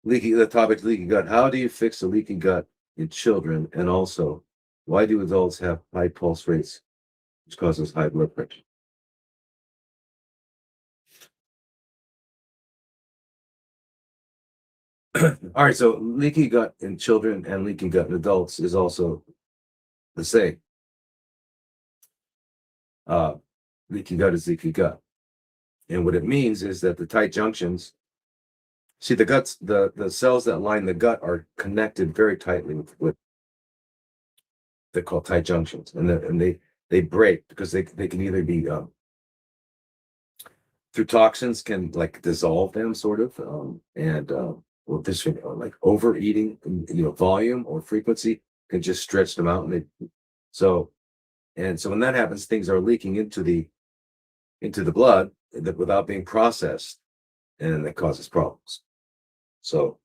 The topic's leaky gut. How do you fix the leaky gut in children? And also, why do adults have high pulse rates, which causes high blood pressure? All right, so leaky gut in children and leaky gut in adults is also the same. Leaky gut is leaky gut. And what it means is that the tight junctions, see, the cells that line the gut are connected very tightly with they're called tight junctions. And they break because they can either be through toxins can like dissolve them sort of, or this like overeating, volume or frequency can just stretch them out. So when that happens, things are leaking into the blood without being processed, and that causes problems. So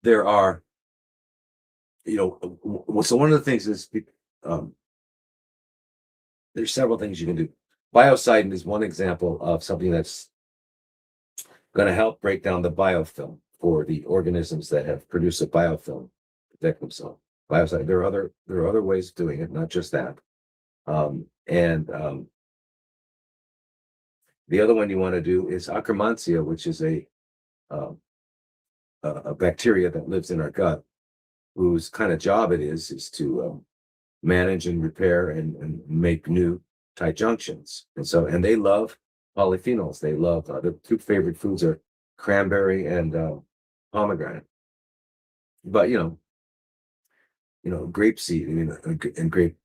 there are, so one of the things is there's several things you can do. Biocidin is one example of something that's going to help break down the biofilm for the organisms that have produced a biofilm to protect themselves. Biocidin. There are other ways of doing it, not just that. The other one you want to do is Akkermansia, which is a bacteria that lives in our gut, whose kind of job it is to manage and repair and make new tight junctions. And they love polyphenols. They love their 2 favorite foods are cranberry and pomegranate. But grapeseed, and grape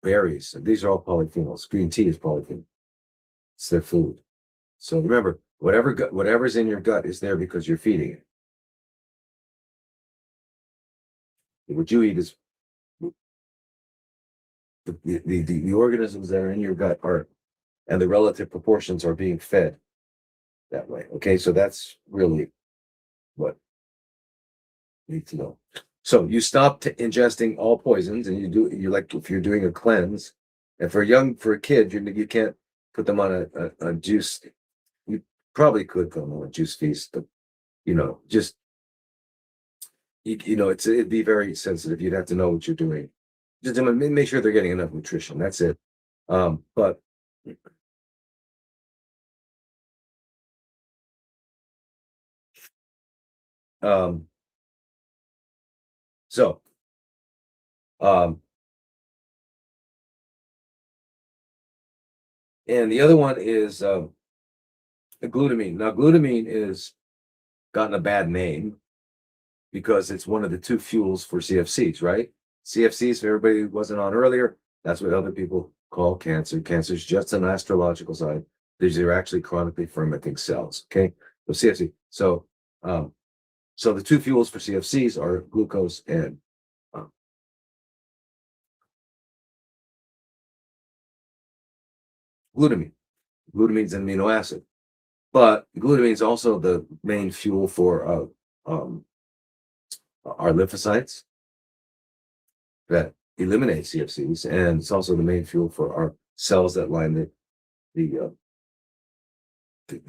berries. These are all polyphenols. Green tea is polyphenol. It's their food. So remember, whatever's in your gut is there because you're feeding it. What you eat is the organisms that are in your gut are, and the relative proportions are being fed that way. Okay, so that's really what you need to know. So you stop ingesting all poisons, and you like if you're doing a cleanse, and for a kid, you can't put them on a juice. You probably could put them on a juice feast, but just it'd be very sensitive. You'd have to know what you're doing. Just make sure they're getting enough nutrition. That's it. But so and the other one is glutamine. Now, glutamine is gotten a bad name because it's one of the two fuels for CFCs, right? CFCs, for everybody who wasn't on earlier, that's what other people call cancer. Cancer is just an astrological sign. These are actually chronically fermenting cells. Okay, so CFC. So the two fuels for CFCs are glucose and glutamine. Glutamine is an amino acid, but glutamine is also the main fuel for our lymphocytes that eliminate CFCs, and it's also the main fuel for our cells that line the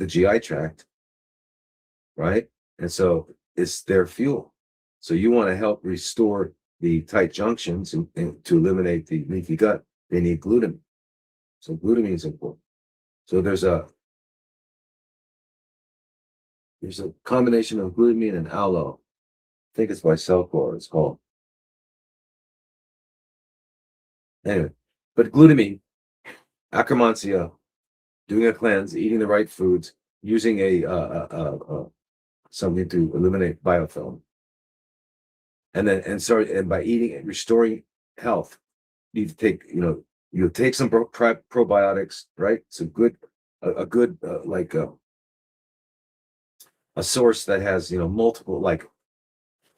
GI tract, right? And so it's their fuel. So you want to help restore the tight junctions and to eliminate the leaky gut. They need glutamine. So glutamine is important. So there's a combination of glutamine and aloe. I think it's by Cellcore. It's called. Anyway, but glutamine, Akkermansia, doing a cleanse, eating the right foods, using something to eliminate biofilm, and by eating and restoring health, you need to take you take some probiotics, right? It's a good like a source that has multiple, like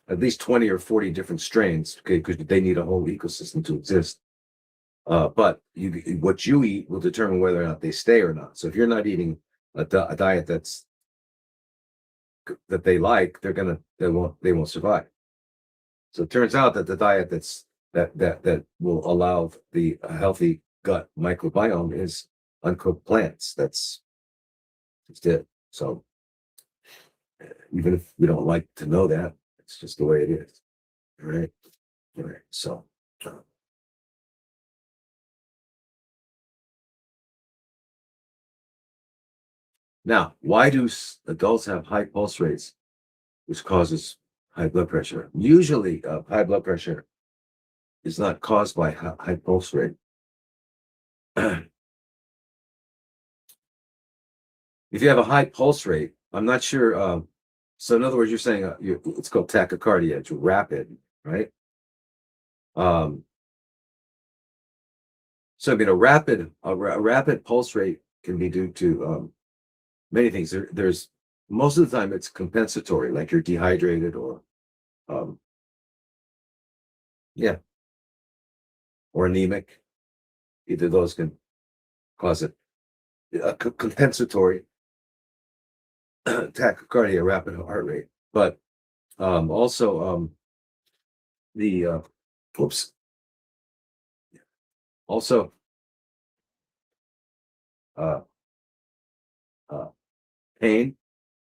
at least 20 or 40 different strains, okay, because they need a whole ecosystem to exist. But what you eat will determine whether or not they stay or not. So if you're not eating a diet that they like, they won't survive. So it turns out that the diet that will allow the healthy gut microbiome is uncooked plants. That's it. So even if we don't like to know that, it's just the way it is. All right. All right. So. Now, why do adults have high pulse rates, which causes high blood pressure? Usually, high blood pressure is not caused by high pulse rate. If you have a high pulse rate, I'm not sure. So, in other words, you're saying it's called tachycardia. It's rapid, right? So, I mean, a rapid pulse rate can be due to many things. There's most of the time it's compensatory, like you're dehydrated or or anemic. Either of those can cause it. Compensatory tachycardia, rapid heart rate, but also the whoops, also uh, uh, pain.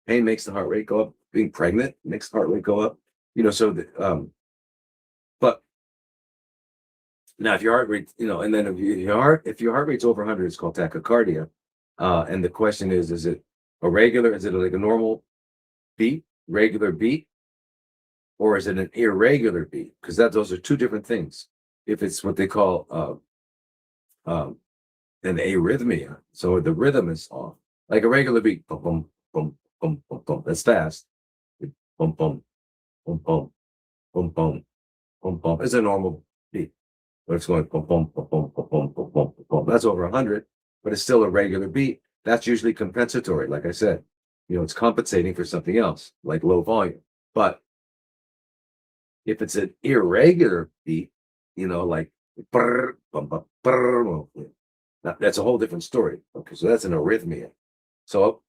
Pain makes the heart rate go up. Being pregnant makes the heart rate go up. But now if your heart rate, and then if your heart rate's over 100, it's called tachycardia. And the question is it is it like a normal beat, regular beat, or is it an irregular beat? Because those are two different things. If it's what they call an arrhythmia, so the rhythm is off, like a regular beat, boom, boom, boom, boom, boom, boom. That's fast. Boom, boom, boom, boom, boom, boom, boom, boom. It's a normal beat. but it's going boom, boom, boom, boom, boom, boom, boom, boom, boom, boom. That's over 100, but it's still a regular beat. That's usually compensatory. Like I said, it's compensating for something else, like low volume. But if it's an irregular beat, like brr, bum, bum, brr, well, that's a whole different story. Okay, so that's an arrhythmia. So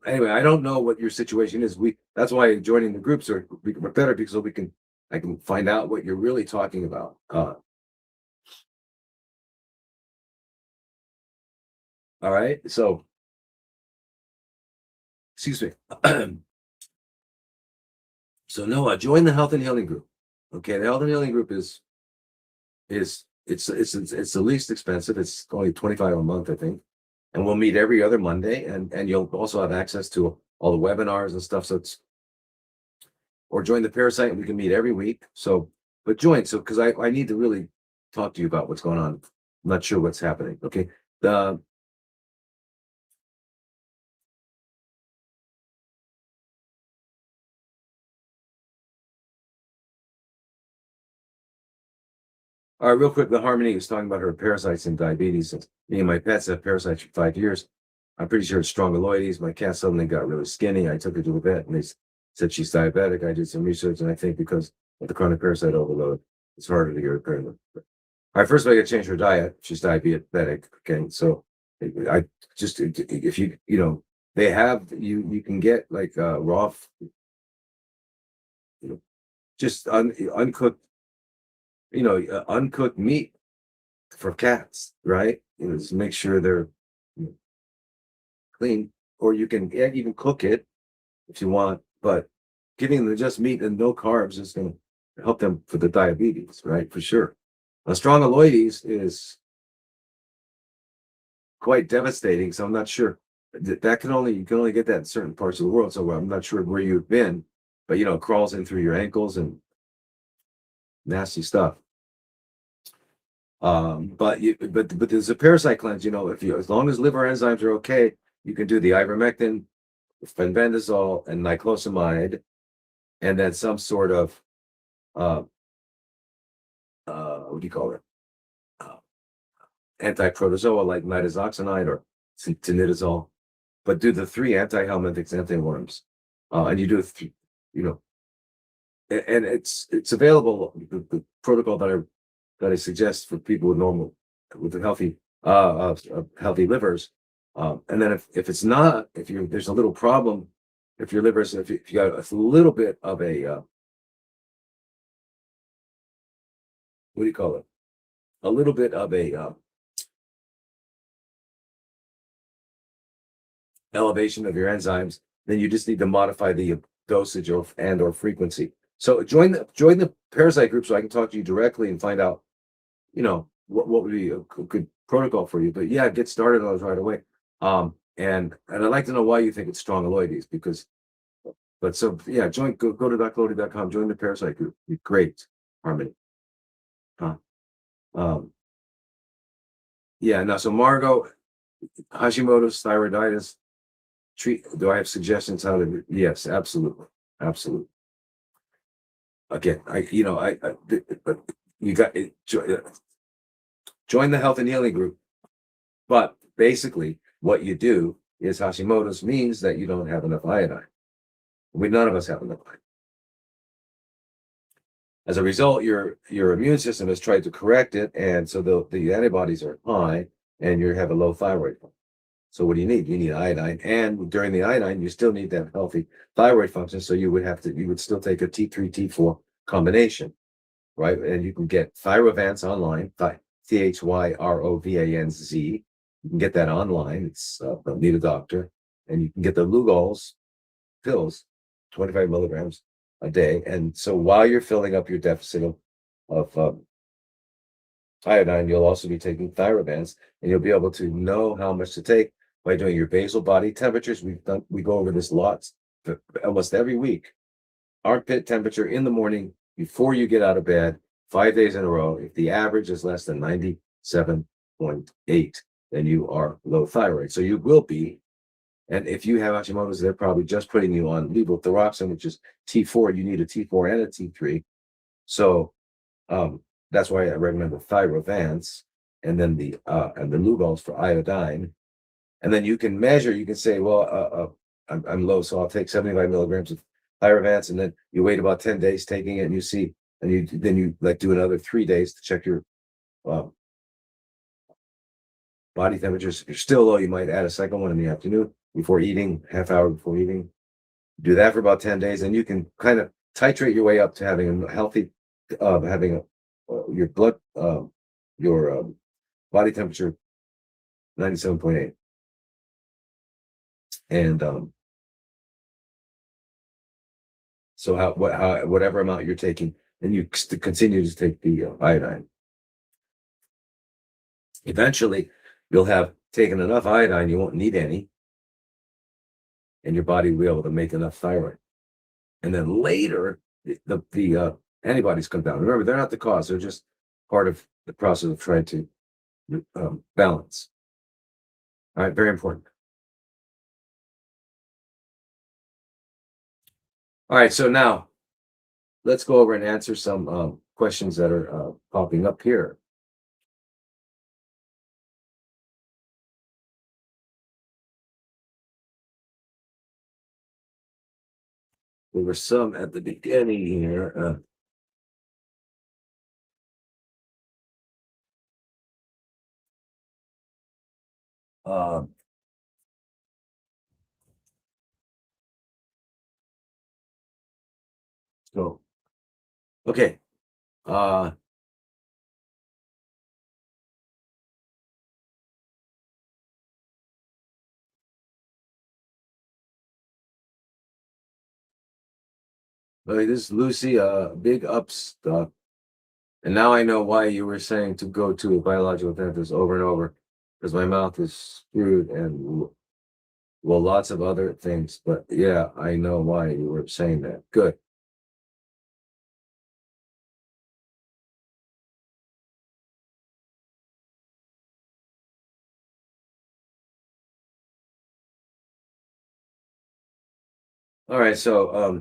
anyway, I don't know what your situation is. That's why joining the groups are better, because I can find out what you're really talking about. All right. So excuse me. So Noah, join the health and healing group. Okay, the health and healing group is it's the least expensive. It's only 25 a month, I think. And we'll meet every other Monday, and you'll also have access to all the webinars and stuff. So or join the parasite, and we can meet every week. So, but join, so because I need to really talk to you about what's going on. I'm not sure what's happening. Okay. The All right, real quick, the Harmony was talking about her parasites and diabetes. Me and my pets have parasites for 5 years. I'm pretty sure it's strongyloides. My cat suddenly got really skinny. I took her to the vet, and they said she's diabetic. I did some research, and I think because of the chronic parasite overload, it's harder to get her pregnant. All right, first of all, I got to change her diet. She's diabetic. Okay, so I just, if they have, you can get like raw, just uncooked, uncooked meat for cats, right? Just make sure they're clean, or you can even cook it if you want, but giving them just meat and no carbs is going to help them for the diabetes, right? For sure. A strong aloides is quite devastating, so I'm not sure that you can only get that in certain parts of the world. So I'm not sure where you've been, but it crawls in through your ankles and nasty stuff. But there's a parasite cleanse. As long as liver enzymes are okay, you can do the ivermectin, fenbendazole, and niclosamide, and then some sort of uh, what do you call it? Anti-protozoa like nitazoxanide or tinidazole, but do the 3 anti-helminthics, anti-worms, and you do and it's available. The protocol that I suggest for people with healthy livers. And then if it's not, there's a little problem, if your liver, if you got a little bit of a what do you call it? A little bit of a elevation of your enzymes, then you just need to modify the dosage or frequency. So join the parasite group so I can talk to you directly and find out, what would be a good protocol for you. But yeah, get started on those right away. And I'd like to know why you think it's strong aloides, but so yeah, go to doclodi.com, join the parasite group. Be great, Harmony. Yeah, now so Margot, Hashimoto's thyroiditis, do I have suggestions how to? Yes, absolutely. Again, you got it. Join the health and healing group. But basically, what you do is Hashimoto's means that you don't have enough iodine. None of us have enough iodine. As a result, your immune system has tried to correct it, and so the antibodies are high, and you have a low thyroid function. So what do you need? You need iodine, and during the iodine, you still need that healthy thyroid function. So you would still take a T3 T4 combination, right? And you can get Thyrovance online, Thyronvanz. You can get that online. It's don't need a doctor, and you can get the Lugol's pills, 25 milligrams a day. And so while you're filling up your deficit of iodine, you'll also be taking Thyrovance, and you'll be able to know how much to take by doing your basal body temperatures. We go over this lots almost every week. Armpit temperature in the morning before you get out of bed, 5 days in a row. If the average is less than 97.8, then you are low thyroid. So you will be. And if you have Hashimoto's, they're probably just putting you on levothyroxine, which is T4. You need a T4 and a T3. So that's why I recommend the Thyrovance, and then the Lugol's for iodine. And then you can measure. You can say, well, I'm low, so I'll take 75 milligrams of Thyrovance, and then you wait about 10 days taking it, and you see, and you like do another 3 days to check your um, body temperatures. If you're still low, you might add a second one in the afternoon before eating, half hour before eating. Do that for about 10 days, and you can kind of titrate your way up to having a healthy, having your blood, your body temperature 97.8. And so whatever amount you're taking, and you continue to take the iodine. Eventually, you'll have taken enough iodine, you won't need any, and your body will be able to make enough thyroid. And then later, the antibodies come down. Remember, they're not the cause; they're just part of the process of trying to balance. All right, very important. All right, so now let's go over and answer some questions that are popping up here. There were some at the beginning here. Uh, so, okay. Uh, this is Lucy, big ups. And now I know why you were saying to go to a biological dentist over and over, because my mouth is screwed and well, lots of other things. But yeah, I know why you were saying that. Good. All right. So, all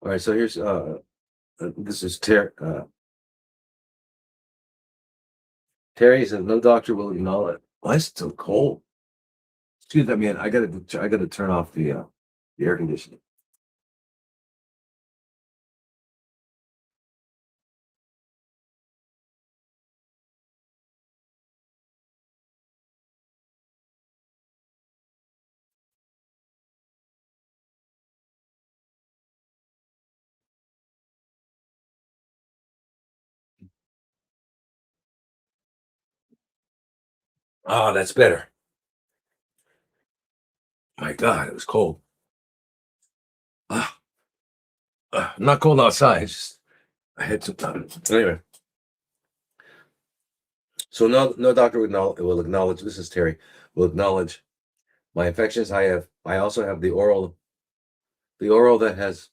right. So here's this is Terry says no doctor will acknowledge. Why is it so cold? Excuse me, man. I gotta turn off the air conditioning. Oh, that's better. My God, it was cold. Ah, not cold outside. Just I had some time. Anyway, so no doctor will acknowledge. This is Terry. Will acknowledge my infections. I also have the oral that has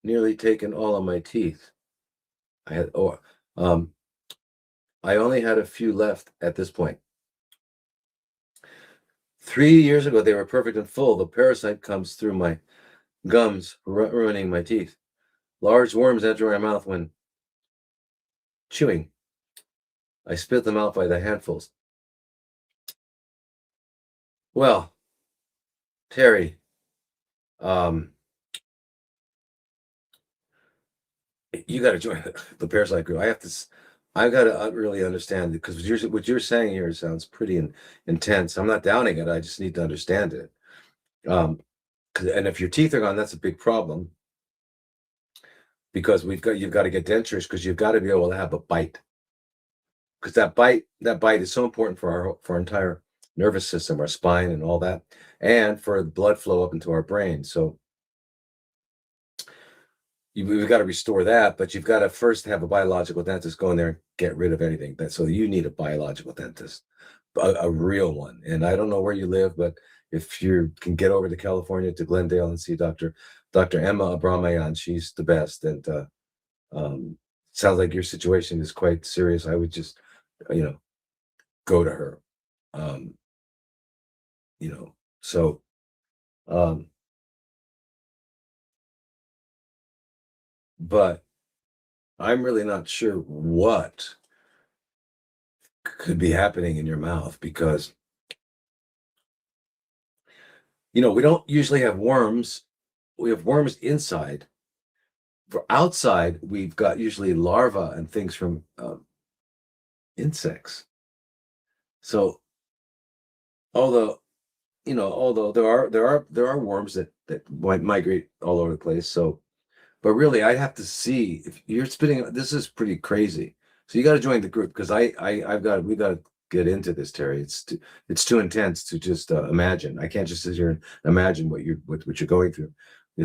nearly taken all of my teeth. I had um I only had a few left at this point. 3 years ago, they were perfect and full. The parasite comes through my gums, ruining my teeth. Large worms enter my mouth when chewing. I spit them out by the handfuls. Well, Terry, um, you got to join the parasite group. I got to really understand it, because what you're saying here sounds pretty intense. I'm not downing it. I just need to understand it. Um, and if your teeth are gone, that's a big problem, because you've got to get dentures, because you've got to be able to have a bite, because that bite is so important for our entire nervous system, our spine, and all that, and for blood flow up into our brain. So we've got to restore that, but you've got to first have a biological dentist go in there and get rid of anything. So you need a biological dentist, a real one. And I don't know where you live, but if you can get over to California, to Glendale, and see Dr. Emma Abramayan, she's the best. And um, sounds like your situation is quite serious. I would just, go to her. Um, so um, but I'm really not sure what could be happening in your mouth because, we don't usually have worms. We have worms inside. For outside, we've got usually larvae and things from insects. So although although there are worms that might migrate all over the place. So, but really, I have to see if you're spitting. This is pretty crazy. So you got to join the group because we got to get into this, Terry. It's too intense to just imagine. I can't just sit here and imagine what you're going through.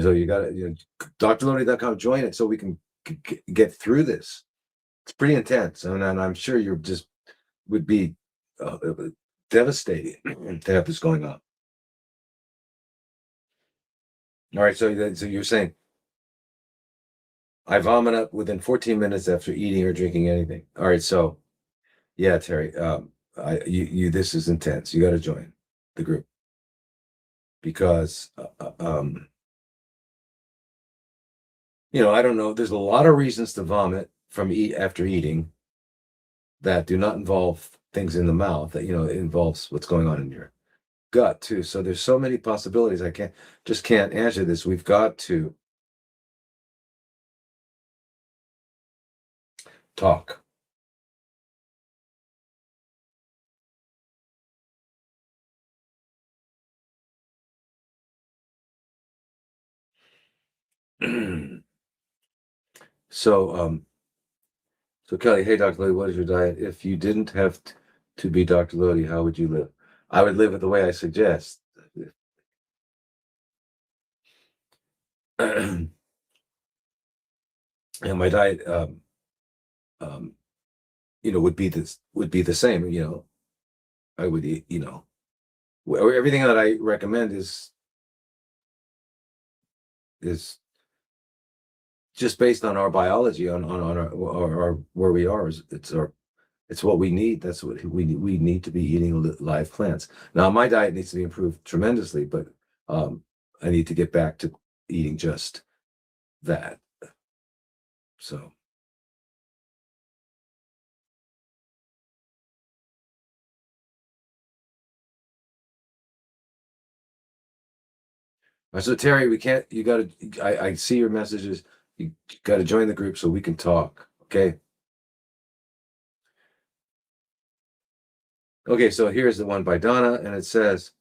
So you got to drloney.com, join it so we can get through this. It's pretty intense, and I'm sure you're just would be devastating to have this going on. All right, so you're saying I vomit up within 14 minutes after eating or drinking anything. All right, so yeah, Terry, this is intense. You got to join the group because I don't know. There's a lot of reasons to vomit from after eating that do not involve things in the mouth. That it involves what's going on in your gut too. So there's so many possibilities. I can't answer this. We've got to talk. So Kelly, hey Dr. Lodi, what is your diet? If you didn't have to be Dr. Lodi, how would you live? I would live it the way I suggest. And my diet um, would be the same, I would eat, everything that I recommend is just based on our biology, on our where we are. It's what we need. That's what we need to be eating live plants. Now, my diet needs to be improved tremendously, but I need to get back to eating just that. So, so Terry, we can't. You got to. I see your messages. You got to join the group so we can talk. Okay. Okay. So here's the one by Donna, and it says,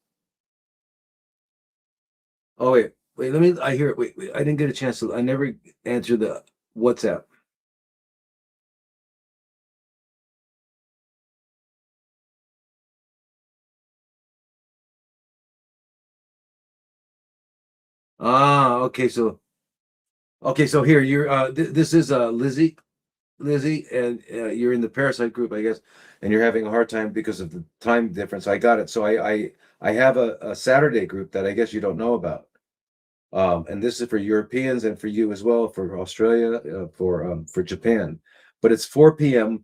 "Oh wait. Let me. I hear it. Wait. I didn't get a chance to. I never answered the WhatsApp. Okay. So here you're. This is Lizzie, and you're in the parasite group, I guess, and you're having a hard time because of the time difference. I got it. So I have a Saturday group that I guess you don't know about. And this is for Europeans and for you as well, for Australia, for Japan. But it's 4 p.m.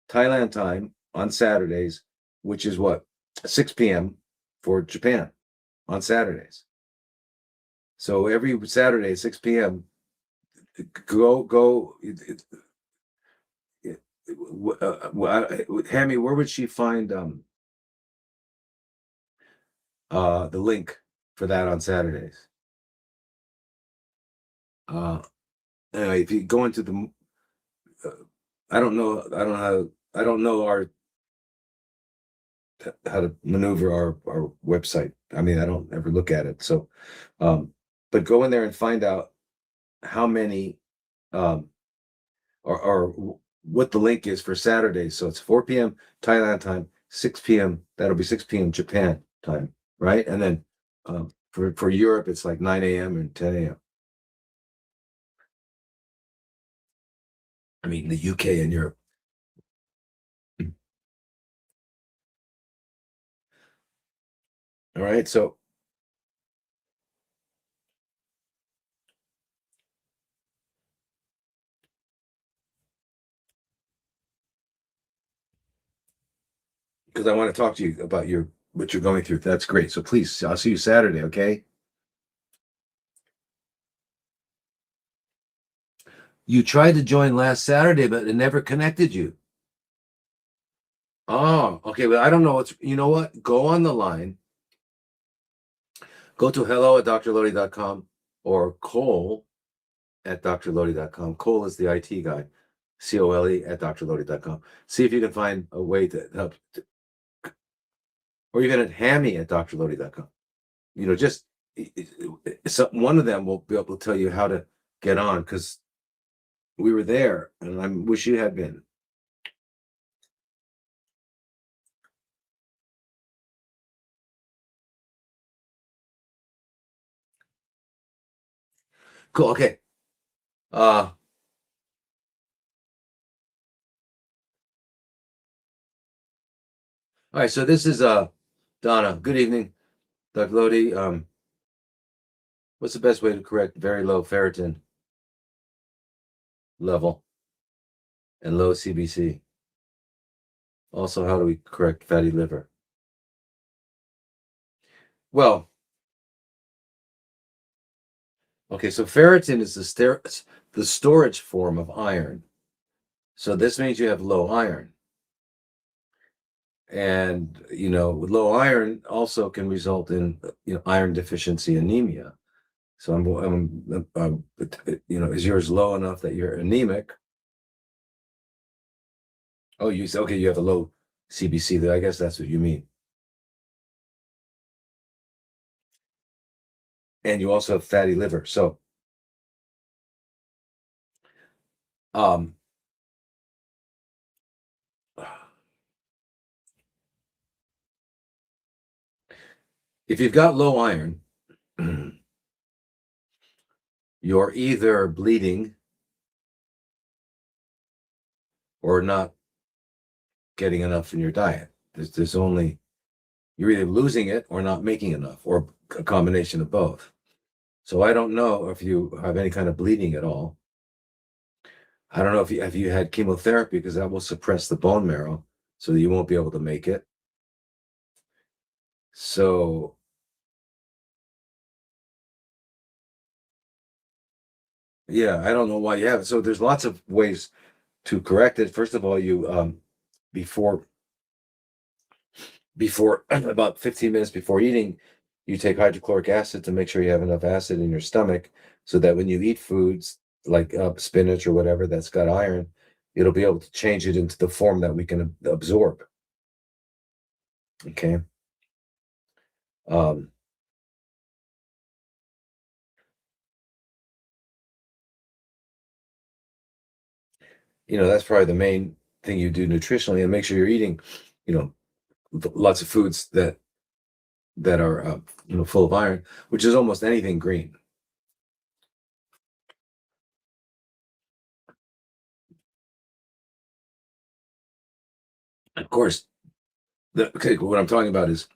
Thailand time on Saturdays, which is what 6 p.m. for Japan on Saturdays. So every Saturday, 6 p.m. Go. Hammy, where would she find the link for that on Saturdays? Anyway, if you go into the I don't know. I don't know how to maneuver our website. I mean, I don't ever look at it. So, but go in there and find out how many um, or what the link is for Saturdays. So it's 4 p.m. Thailand time, 6 p.m. That'll be 6 p.m. Japan time, right? And then for Europe, it's like 9 a.m. and 10 a.m. I mean, the UK and Europe. All right, so because I want to talk to you about what you're going through. That's great. So please, I'll see you Saturday, okay? You tried to join last Saturday, but it never connected you. Oh, okay. Well, I don't know what's, you know what? Go on the line. Go to hello@drlodi.com or Cole at drlodi.com. Cole is the IT guy. COLE at drlodi.com. See if you can find a way to help. Or even at hammy at drlodi.com. You know, just so one of them will be able to tell you how to get on, because we were there and I wish you had been. Cool. Okay. All right. So this is Donna. Good evening, Dr. Lodi. What's the best way to correct very low ferritin level and low CBC? Also, how do we correct fatty liver? Well, okay, so ferritin is the storage form of iron. So this means you have low iron. And, you know, low iron also can result in, you know, iron deficiency anemia. So you know, is yours low enough that you're anemic? Oh, you say, okay, you have a low CBC there. I guess that's what you mean. And you also have fatty liver. So, um, if you've got low iron, you're either bleeding or not getting enough in your diet. There's only, you're either losing it or not making enough, or a combination of both. So I don't know if you have any kind of bleeding at all. I don't know if you had chemotherapy, because that will suppress the bone marrow so that you won't be able to make it. So yeah, I don't know why you have it. So there's lots of ways to correct it. First of all, you before about 15 minutes before eating, you take hydrochloric acid to make sure you have enough acid in your stomach, so that when you eat foods like spinach or whatever that's got iron, it'll be able to change it into the form that we can absorb. Okay. Um, you know, that's probably the main thing you do nutritionally, and make sure you're eating, you know, lots of foods that are you know, full of iron, which is almost anything green. Of course, okay, what I'm talking about is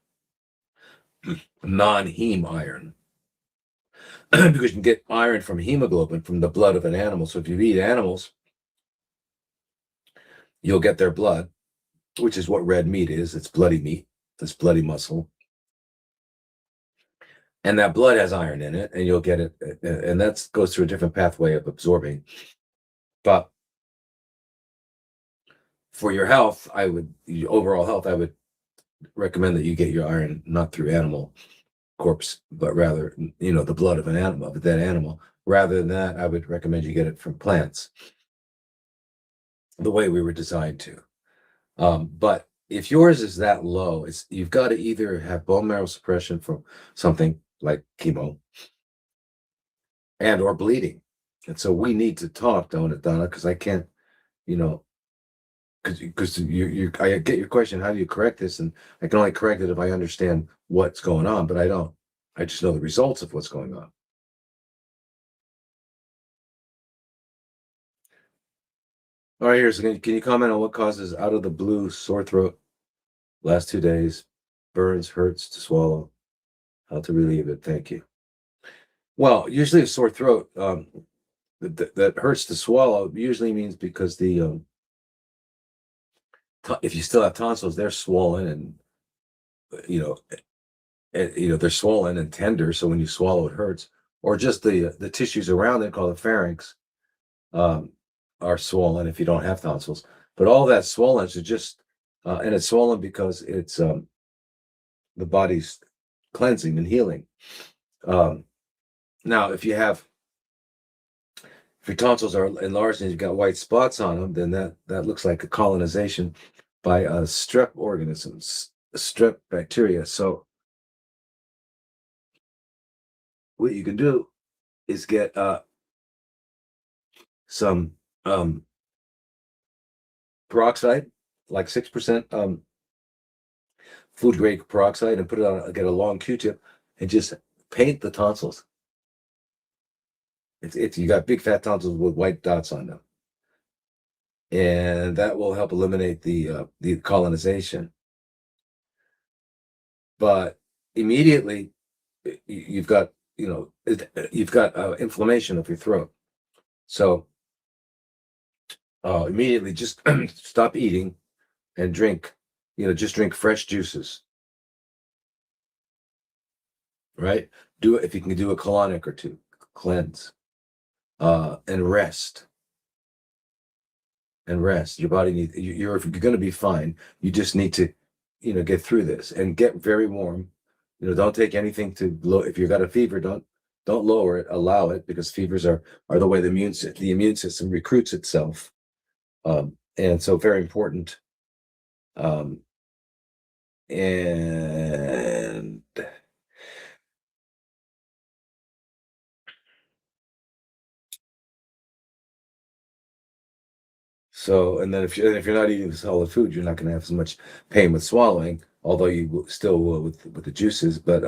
non-heme iron, because you can get iron from hemoglobin from the blood of an animal. So if you eat animals, you'll get their blood, which is what red meat is. It's bloody meat. It's bloody muscle. And that blood has iron in it, and you'll get it. And that goes through a different pathway of absorbing. But for your health, your overall health, I would recommend that you get your iron not through animal corpse, but rather, you know, the blood of an animal, of a dead animal. Rather than that, I would recommend you get it from plants, the way we were designed to. But if yours is that low, you've got to either have bone marrow suppression from something like chemo and or bleeding. And so we need to talk, don't it, Donna? Because I can't, you know, because I get your question, how do you correct this? And I can only correct it if I understand what's going on, but I don't. I just know the results of what's going on. All right, here. So can you comment on what causes out of the blue sore throat last 2 days? Burns, hurts to swallow. How to relieve it? Thank you. Well, usually a sore throat that hurts to swallow usually means because if you still have tonsils, they're swollen, and you know, they're swollen and tender. So when you swallow, it hurts. Or just the tissues around it, called the pharynx, um, are swollen if you don't have tonsils. But all that swollen is just, and it's swollen because it's the body's cleansing and healing. Now, if your tonsils are enlarged and you've got white spots on them, then that looks like a colonization by strep organisms, strep bacteria. So what you can do is get some peroxide, like 6% food grade peroxide, and put it on. Get a long Q-tip and just paint the tonsils. It's you got big fat tonsils with white dots on them, and that will help eliminate the colonization. But immediately you've got you've got inflammation of your throat. So immediately just stop eating and drink. Just drink fresh juices. Right? Do it if you can do a colonic or two, cleanse, and rest. And rest. Your body needs. You're if you're going to be fine. You just need to, get through this and get very warm. Don't take anything to low. If you've got a fever, don't lower it. Allow it, because fevers are the way the immune system recruits itself. And so very important. And so, and then if you're not eating solid food, you're not going to have as much pain with swallowing, although you still will with the juices. But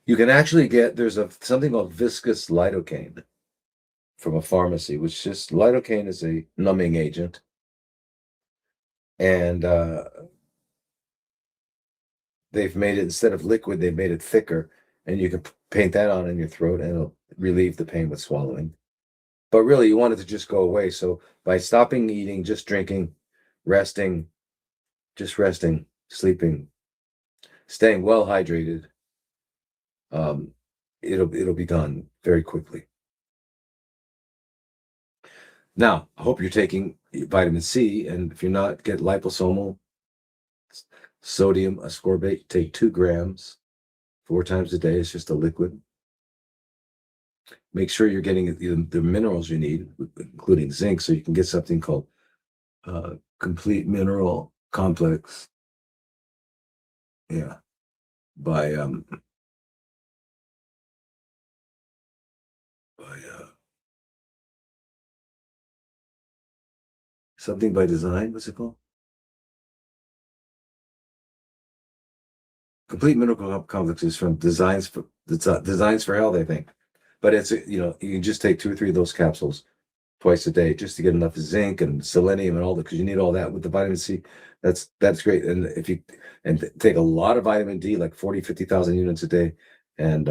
you can actually get there's something called viscous lidocaine from a pharmacy, which just lidocaine is a numbing agent, and they've made it instead of liquid, they've made it thicker, and you can paint that on in your throat, and it'll relieve the pain with swallowing. But really, you want it to just go away. So by stopping eating, just drinking, resting, sleeping, staying well hydrated, um, it'll be gone very quickly. Now, I hope you're taking vitamin C, and if you're not, get liposomal sodium ascorbate. Take 2 grams 4 times a day. It's just a liquid. Make sure you're getting the minerals you need, including zinc, so you can get something called complete mineral complex. Yeah, by something by design. What's it called? Complete mineral complex is from Designs for Health, I think. But it's you can just take 2 or 3 of those capsules twice a day just to get enough zinc and selenium and all that, because you need all that with the vitamin C. That's great. And if you take a lot of vitamin D, like 40, 50,000 units a day, and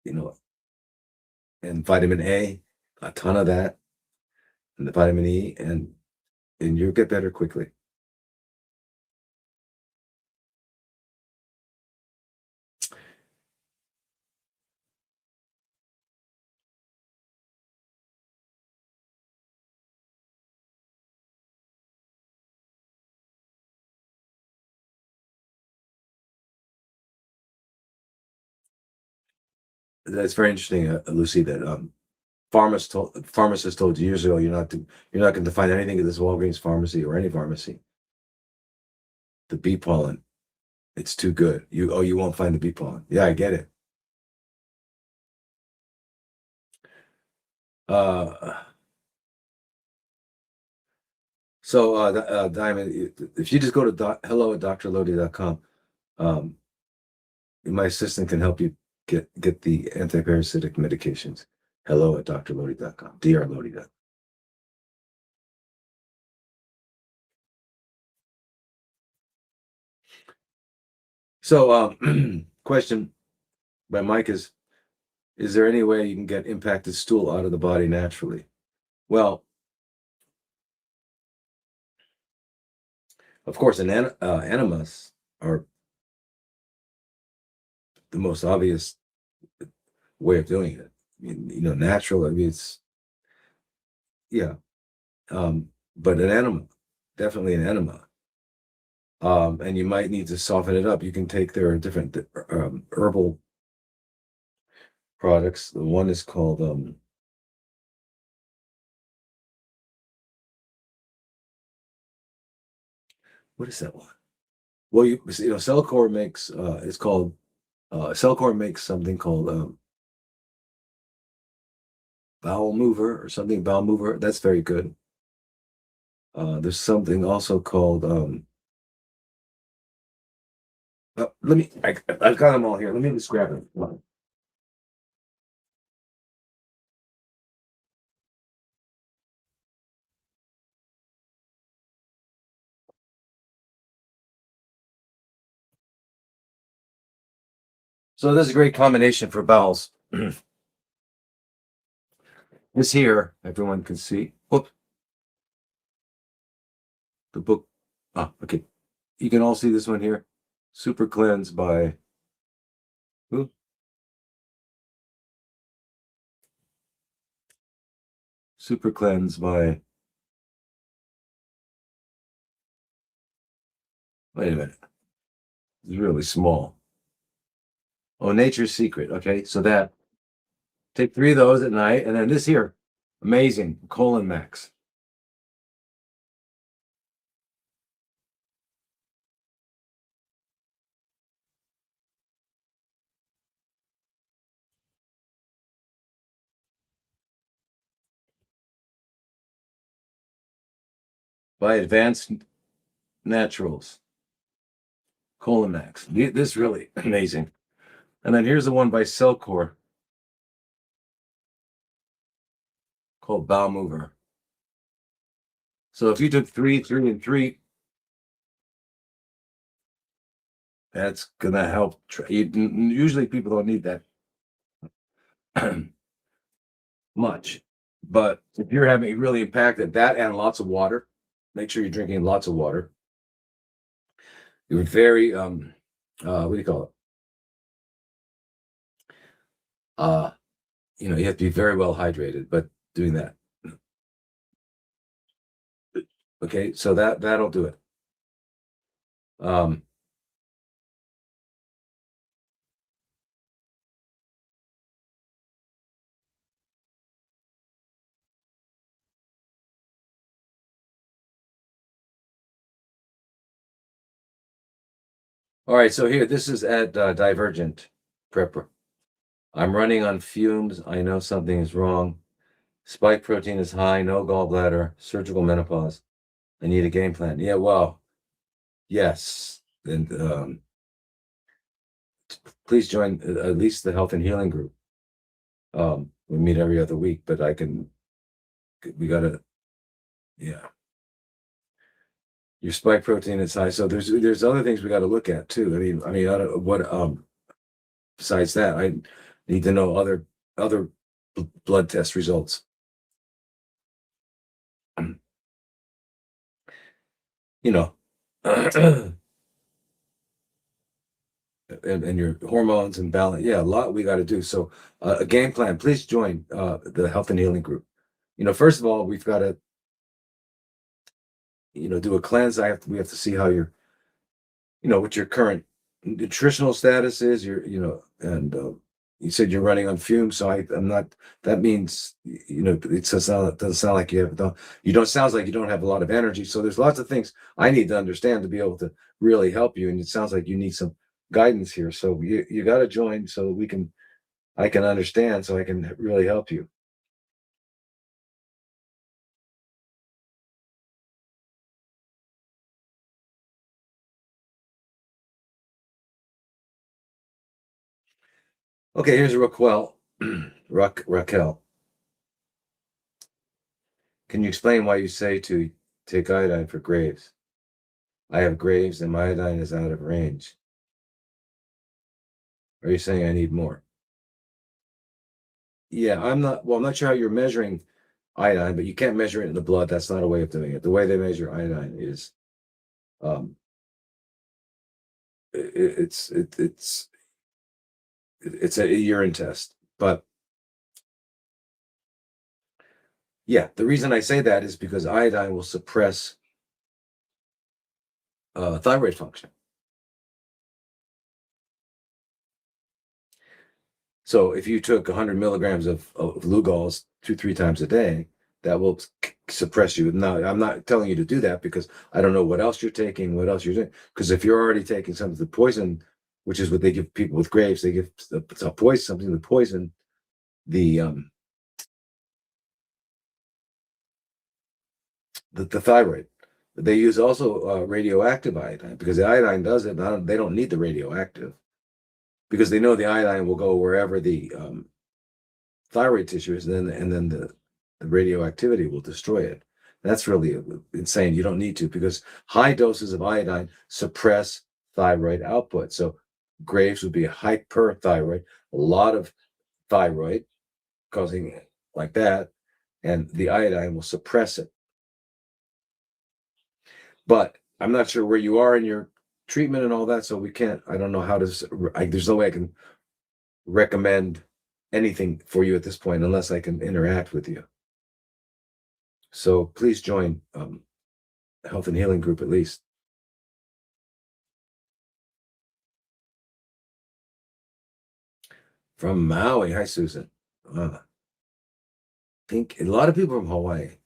you know, and vitamin A, a ton of that, and the vitamin E, and you'll get better quickly. That's very interesting, Lucy, that pharmacists told you years ago you're not going to find anything at this Walgreens pharmacy or any pharmacy. The bee pollen, it's too good. You won't find the bee pollen. Yeah, I get it. Uh, so Diamond, if you just go to hello@drlodi.com, um, my assistant can help you get the antiparasitic medications. Hello@drlodi.com, drlodi.com. So, question by Mike is there any way you can get impacted stool out of the body naturally? Well, of course, enemas are the most obvious way of doing it. I mean, natural. I mean, it's yeah. But an enema, definitely an enema. And you might need to soften it up. You can take there are different herbal products. The one is called what is that one? Well, Cellcore makes it's called Cellcore makes something called bowel mover or something bowel mover. That's very good. There's something also called I've got them all here. Let me just grab them. So this is a great combination for bowels. This here, everyone can see. Whoop. The book. Ah, okay. You can all see this one here. Super Cleanse by who? Super Cleanse by. Wait a minute. It's really small. Oh, Nature's Secret. Okay, so that take 3 of those at night, and then this here, amazing colon max. By Advanced Naturals. Colon max. This really amazing. And then here's the one by Cellcore called Bowel Mover. So if you took 3, 3, and 3, that's gonna help. Usually people don't need that much, but if you're having really impacted that and lots of water, make sure you're drinking lots of water. You're very what do you call it? You have to be very well hydrated, but doing that. Okay, so that'll do it. Um, all right, so here, this is at Divergent Prepper. I'm running on fumes. I know something is wrong. Spike protein is high, no gallbladder, surgical menopause. I need a game plan. Yeah, well, yes. And please join at least the health and healing group. We meet every other week, but we gotta, yeah. Your spike protein is high. So there's other things we gotta look at too. I don't what besides that, I need to know other blood test results. You know, and your hormones and balance. Yeah, a lot we got to do. So a game plan. Please join the health and healing group. First of all, we've got to do a cleanse. We have to see how what your current nutritional status is. And you said you're running on fumes, so I'm not. That means doesn't sound like sounds like you don't have a lot of energy. So there's lots of things I need to understand to be able to really help you. And it sounds like you need some guidance here. So you got to join so that I can understand, so I can really help you. Okay, here's Raquel. Raquel. Can you explain why you say to take iodine for Graves? I have Graves and my iodine is out of range. Are you saying I need more? Yeah, I'm not sure how you're measuring iodine, but you can't measure it in the blood. That's not a way of doing it. The way they measure iodine is it's it's a urine test. But yeah, the reason I say that is because iodine will suppress thyroid function. So if you took 100 milligrams of Lugol's 2, 3 times a day, that will suppress you. Now, I'm not telling you to do that because I don't know what else you're taking, what else you're doing. Because if you're already taking some of the poison, which is what they give people with Graves, they give a poison, something to poison the the thyroid. They use also radioactive iodine because the iodine does it. They don't need the radioactive because they know the iodine will go wherever the thyroid tissue is, and then the radioactivity will destroy it. That's really insane. You don't need to because high doses of iodine suppress thyroid output. So Graves would be a hyperthyroid, a lot of thyroid causing it like that, and the iodine will suppress it. But I'm not sure where you are in your treatment and all that, so we can't. I don't know how to. There's no way I can recommend anything for you at this point unless I can interact with you. So please join Health and Healing Group at least. From Maui. Hi, Susan. Pink. A lot of people from Hawaii.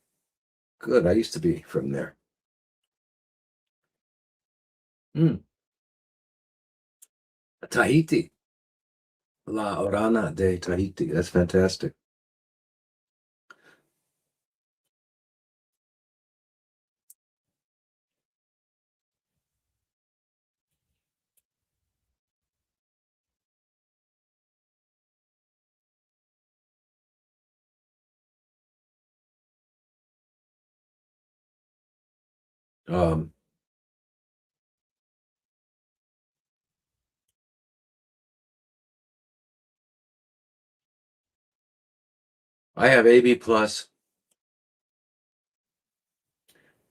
Good. I used to be from there. Tahiti. La Orana de Tahiti. That's fantastic. Um, I have AB plus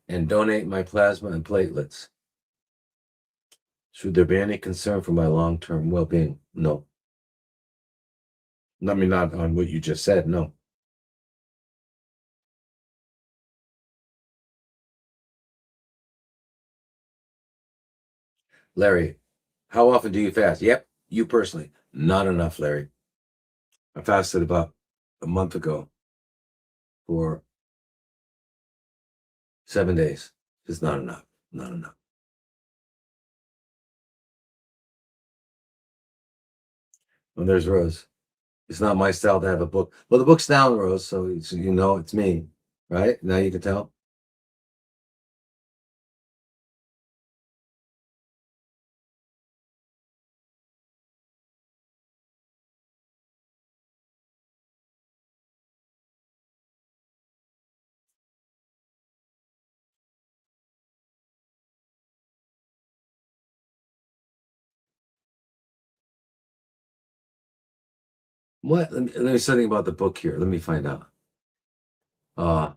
and donate my plasma and platelets. Should there be any concern for my long-term well-being? No. I mean, not on what you just said. No. Larry, how often do you fast? Yep, you personally. Not enough, Larry. I fasted about a month ago for 7 days. It's not enough. Not enough. Well, there's Rose. It's not my style to have a book. Well, the book's down, Rose, so you know it's me, right? Now you can tell. What? Let me say something about the book here. Let me find out. Uh,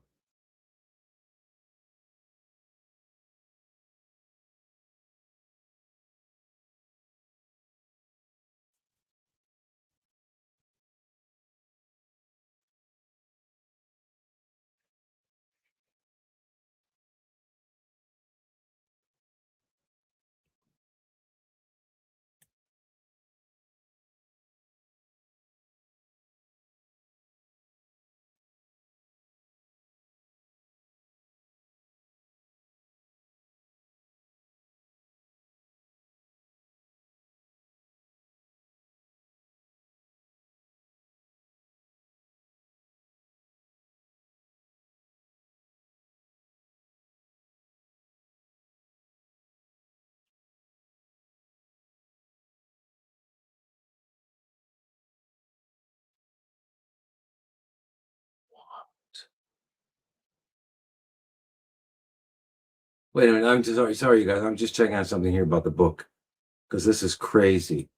Wait a minute. I'm just sorry, you guys. I'm just checking out something here about the book because this is crazy.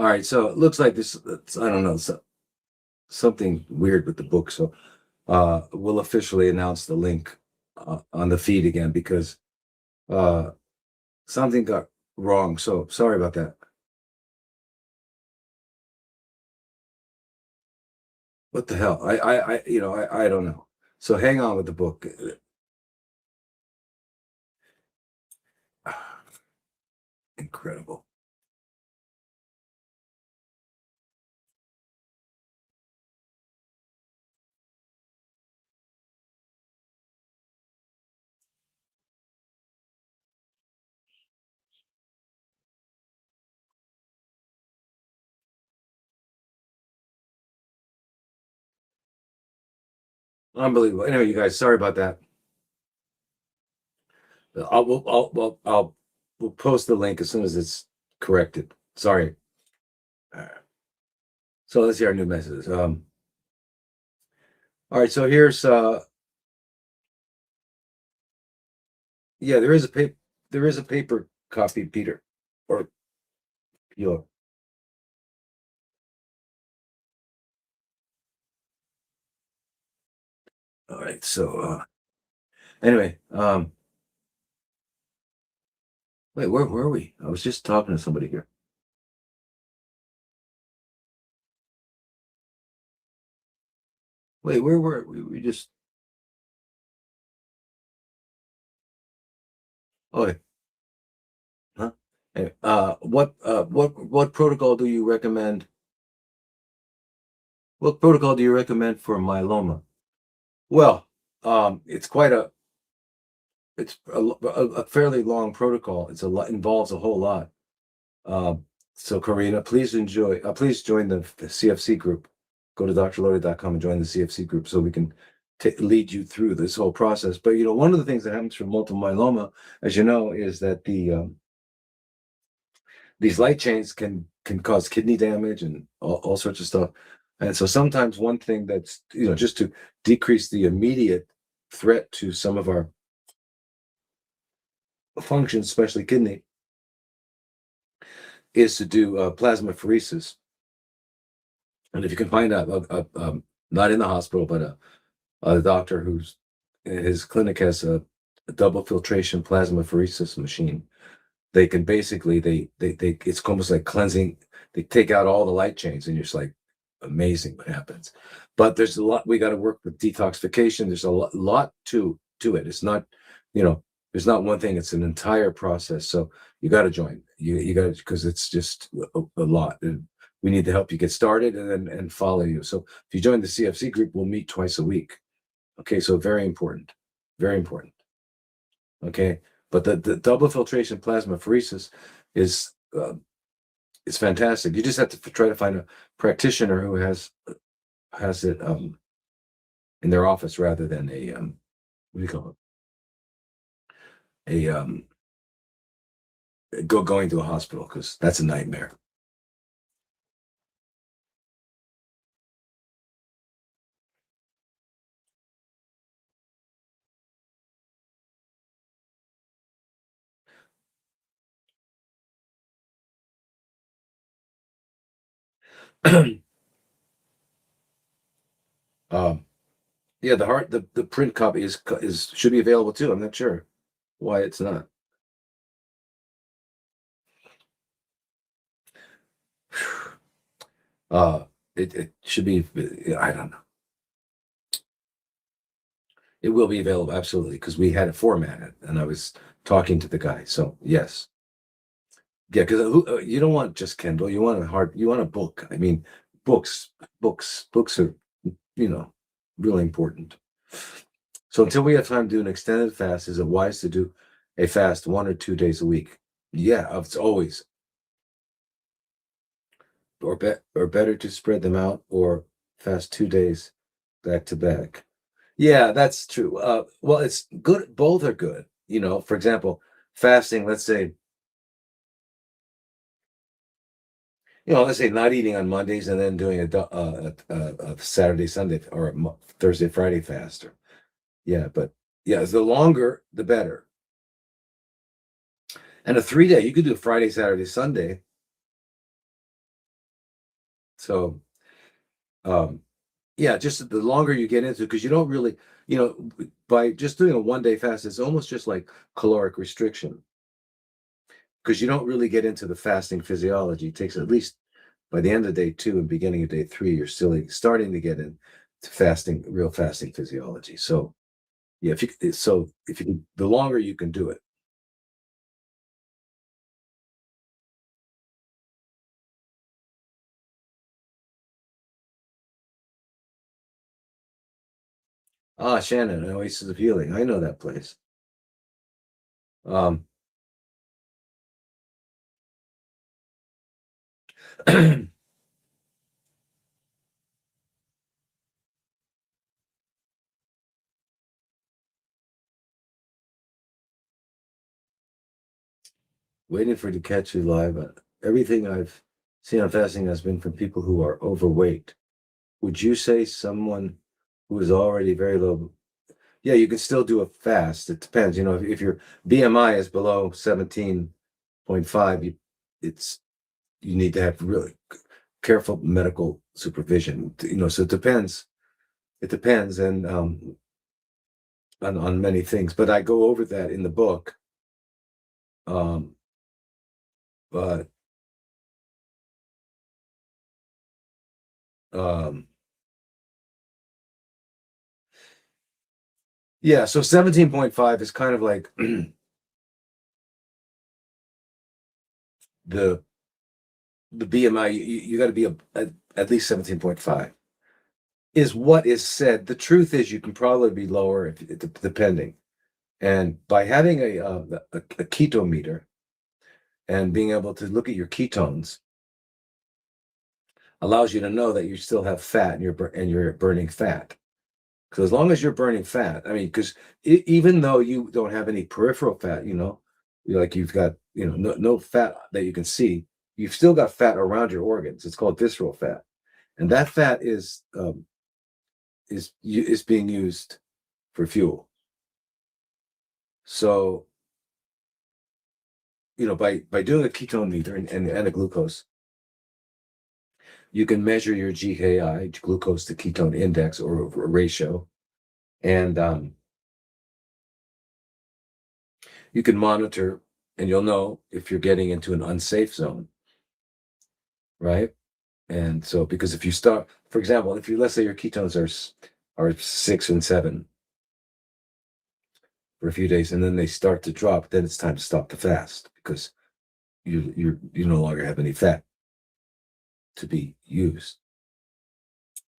All right, so it looks like this. I don't know, something weird with the book. So we'll officially announce the link on the feed again because uh, something got wrong. So sorry about that. What the hell? I don't know. So hang on with the book. Incredible. Unbelievable. Anyway, you guys, sorry about that. We'll post the link as soon as it's corrected. Sorry. All right. So let's see our new messages. All right, so here's yeah, there is a paper copy, Peter. Or you all right, so anyway, wait, where were we? I was just talking to somebody here. Wait, where were we? We just oh wait, huh? Anyway, what protocol do you recommend? What protocol do you recommend for myeloma? Well, it's quite a it's a fairly long protocol. It's a lot involves a whole lot. So Karina, please join the CFC group. Go to drlodi.com and join the CFC group so we can lead you through this whole process. But one of the things that happens for multiple myeloma, as you know, is that these light chains can cause kidney damage and all sorts of stuff. And so sometimes one thing that's just to decrease the immediate threat to some of our functions, especially kidney, is to do plasmapheresis. And if you can find out, not in the hospital, but a doctor who's his clinic has a double filtration plasmapheresis machine. They can basically they it's almost like cleansing. They take out all the light chains, and you're just like amazing what happens. But there's a lot we got to work with detoxification. There's a lot to it. It's not there's not one thing. It's an entire process. So you got to join. You got to because it's just a lot. And we need to help you get started and follow you. So if you join the CFC group, we'll meet twice a week. Okay, so very important, very important. Okay, but the double filtration plasmapheresis is is fantastic. You just have to try to find a practitioner who has it in their office rather than a what do you call it? A going to a hospital because that's a nightmare. um, yeah, the print copy is should be available too. I'm not sure why it's not. Uh, it should be. I don't know. It will be available absolutely because we had it formatted, and I was talking to the guy. So yes, yeah, because you don't want just Kindle. You want you want a book. I mean, books are you know really important. So until we have time to do an extended fast, is it wise to do a fast 1 or 2 days a week? Yeah, it's always or better to spread them out or fast 2 days back to back. Yeah, that's true. Well, it's good. Both are good. For example, fasting, let's say not eating on Mondays and then doing a Saturday, Sunday, or a Thursday, Friday fast. Yeah, but yeah, the longer, the better. And a 3 day, you could do Friday, Saturday, Sunday. So, um, yeah, just the longer you get into it, because you don't really, by just doing a 1 day fast, it's almost just like caloric restriction, because you don't really get into the fasting physiology. It takes at least by the end of day 2 and beginning of day 3, you're still starting to get into fasting, real fasting physiology. So, yeah, if you the longer you can do it. Ah, Shannon, Oasis of Healing. I know that place. Um, waiting for it to catch you live. Everything I've seen on fasting has been from people who are overweight. Would you say someone who is already very low? Yeah, you can still do a fast. It depends. If your BMI is below 17.5, you need to have really careful medical supervision. So it depends. It depends, and on many things. But I go over that in the book. Um, but um, yeah, so 17.5 is kind of like the the BMI. You got to be at least 17.5 is what is said. The truth is, you can probably be lower depending. And by having a keto meter and being able to look at your ketones allows you to know that you still have fat and you're burning fat. Because as long as you're burning fat, I mean, because even though you don't have any peripheral fat, like you've got, no fat that you can see, you've still got fat around your organs. It's called visceral fat, and that fat is being used for fuel. So, by doing a ketone meter and a glucose, you can measure your GKI, glucose to ketone index, or a ratio, and you can monitor, and you'll know if you're getting into an unsafe zone, right? And so, because if you start, for example, let's say your ketones are 6 and 7 for a few days, and then they start to drop, then it's time to stop the fast, because you no longer have any fat to be used.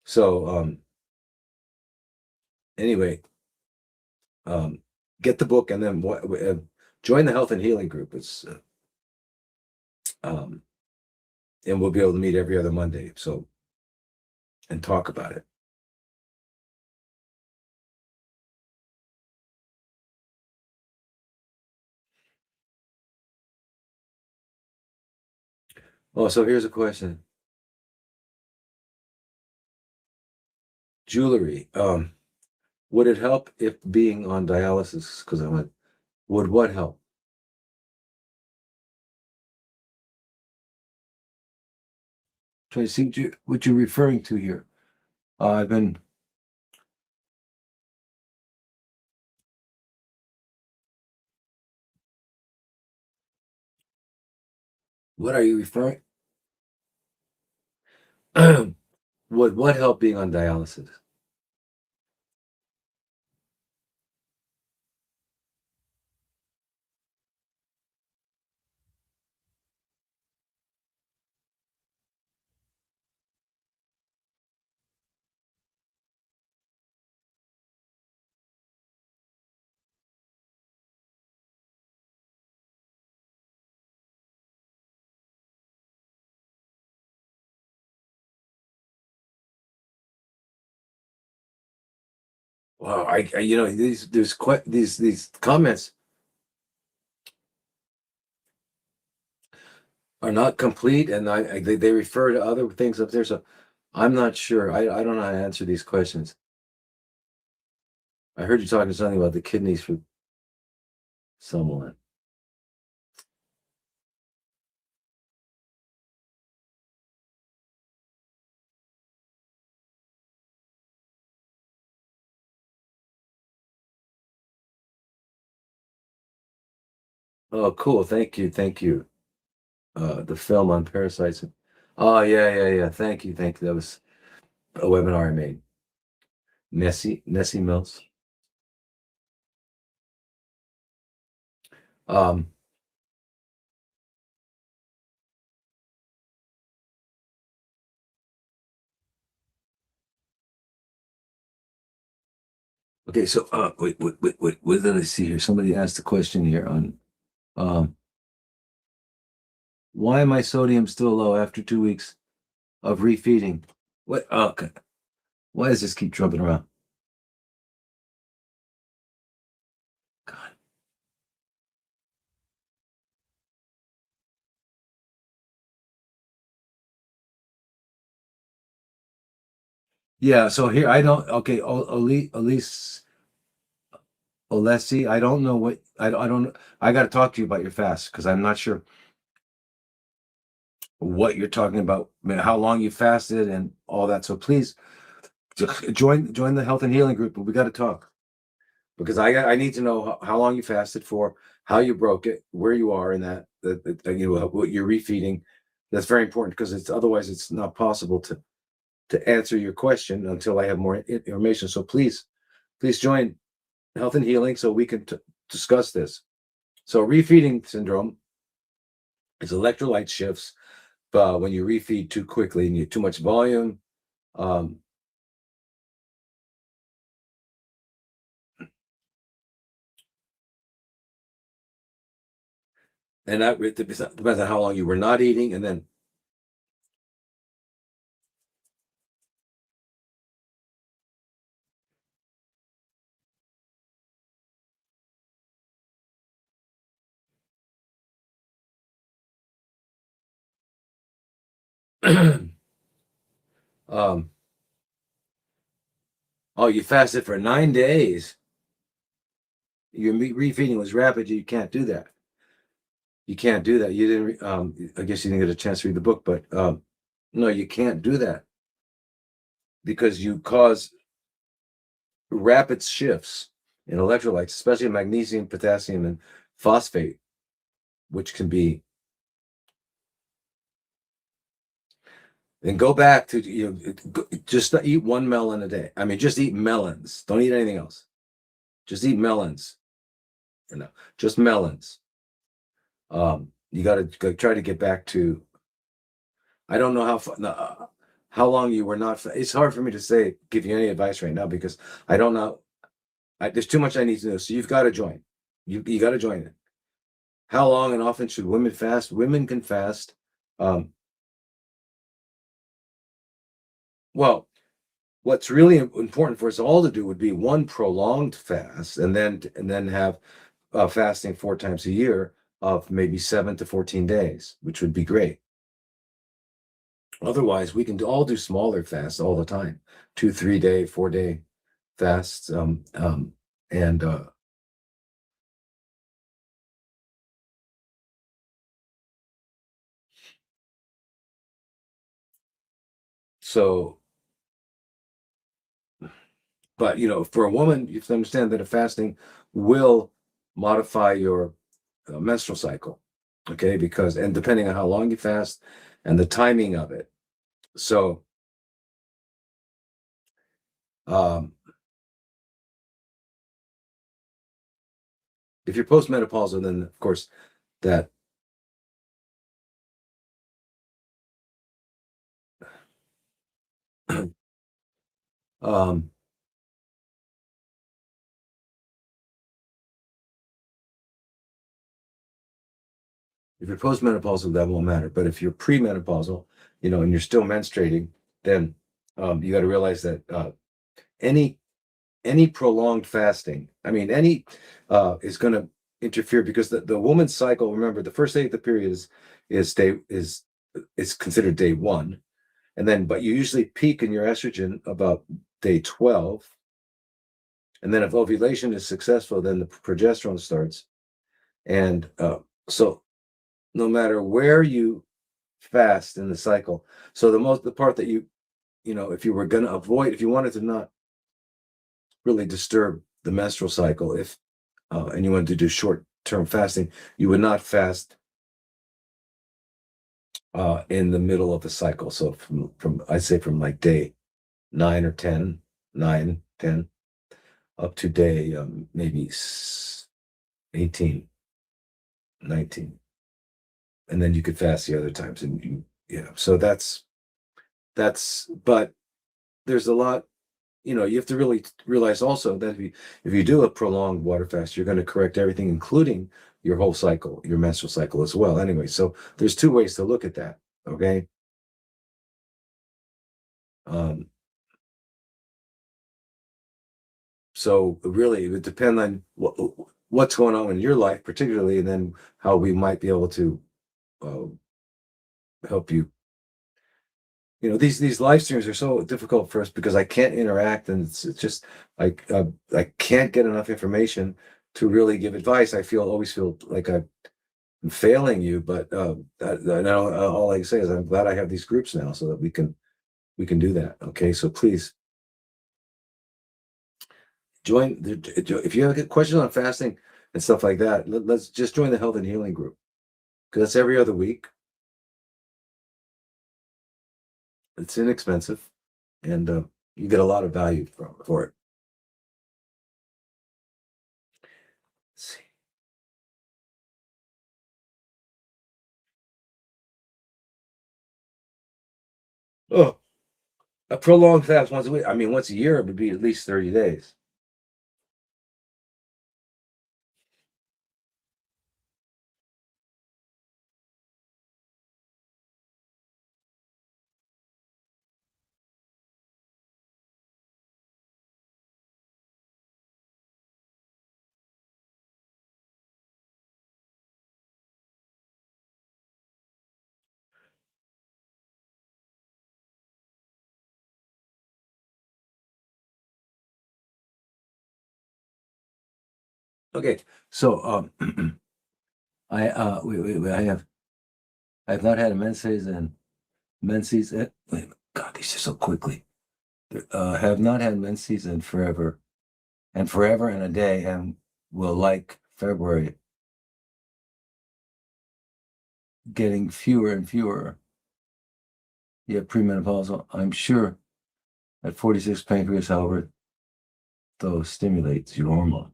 So, anyway, get the book, and then join the health and healing group. It's um, and we'll be able to meet every other Monday. So, and talk about it. Oh, so here's a question. Jewelry. Would it help if being on dialysis? Because I went, would what help? Try to see what you're referring to here. I've been. What are you referring? Would what help being on dialysis? Well, these comments are not complete, and they refer to other things up there. So I'm not sure. I don't know how to answer these questions. I heard you talking something about the kidneys for someone. Oh, cool. Thank you. The film on parasites. Oh, yeah. Thank you. That was a webinar I made. Nessie Mills. Um, okay, so wait, what did I see here? Somebody asked a question here on um why my sodium still low after 2 weeks of refeeding? What okay. Why does this keep jumping around? God. Yeah, so here I don't okay, Elise Olesi, I don't know what I don't I got to talk to you about your fast because I'm not sure what you're talking about, how long you fasted and all that. So please join the health and healing group, but we got to talk because I need to know how long you fasted for, how you broke it, where you are in you know, what you're refeeding. That's very important because it's otherwise it's not possible to answer your question until I have more information. So please join health and healing so we can discuss this. So refeeding syndrome is electrolyte shifts when you refeed too quickly and you too much volume. Um, and that depends on how long you were not eating, and then um, oh, you fasted for 9 days. Your meat refeeding was rapid. You can't do that. You can't do that. You didn't. I guess you didn't get a chance to read the book, but no, you can't do that because you cause rapid shifts in electrolytes, especially magnesium, potassium, and phosphate, which can be. And go back to just eat one melon a day. I mean, just eat melons. Don't eat anything else. Just eat melons. You know, just melons. You got to try to get back to. I don't know how long you were not. It's hard for me to say give you any advice right now because I don't know. There's too much I need to know. So you've got to join. You got to join it. How long and often should women fast? Women can fast. Um, well, what's really important for us all to do would be one prolonged fast, and then have fasting 4 times a year of maybe 7 to 14 days, which would be great. Otherwise, we can all do smaller fasts all the time, 2, 3 day, 4 day fasts. And so, but for a woman, you have to understand that a fasting will modify your menstrual cycle. Okay, because and depending on how long you fast and the timing of it. So, um, if you're postmenopausal, then of course that um, if you're postmenopausal, that won't matter. But if you're premenopausal, and you're still menstruating, then you got to realize that any any prolonged fasting, I mean, any is going to interfere because the woman's cycle. Remember, the first day of the period is considered day one, and then but you usually peak in your estrogen about day 12, and then if ovulation is successful, then the progesterone starts, and so no matter where you fast in the cycle. So the part that if you were going to avoid, if you wanted to not really disturb the menstrual cycle, if and you wanted to do short term fasting, you would not fast in the middle of the cycle. So from I'd say from like day 9 or 10, 9, 10, up to day maybe 18, 19. And then you could fast the other times. And so but there's a lot, you have to really realize also that if you do a prolonged water fast, you're going to correct everything, including your whole cycle, your menstrual cycle as well. Anyway, so there's two ways to look at that. Okay. So really, it would depend on what's going on in your life, particularly, and then how we might be able to uh, help you. These live streams are so difficult for us because I can't interact, and it's just I can't get enough information to really give advice. Always feel like I'm failing you, but now all I can say is I'm glad I have these groups now so that we can do that. Okay, so please join. If you have questions on fasting and stuff like that, let's just join the health and healing group, because that's every other week. It's inexpensive, and you get a lot of value for it. Let's see. Oh, a prolonged fast once a week. I mean, once a year, it would be at least 30 days. Okay, so I have not had a menses and menses. Wait a minute. God, these are so quickly. Have not had menses in forever and a day, and will like February getting fewer and fewer. Yet premenopausal, I'm sure at 46 pancreas, however, though stimulates your hormones.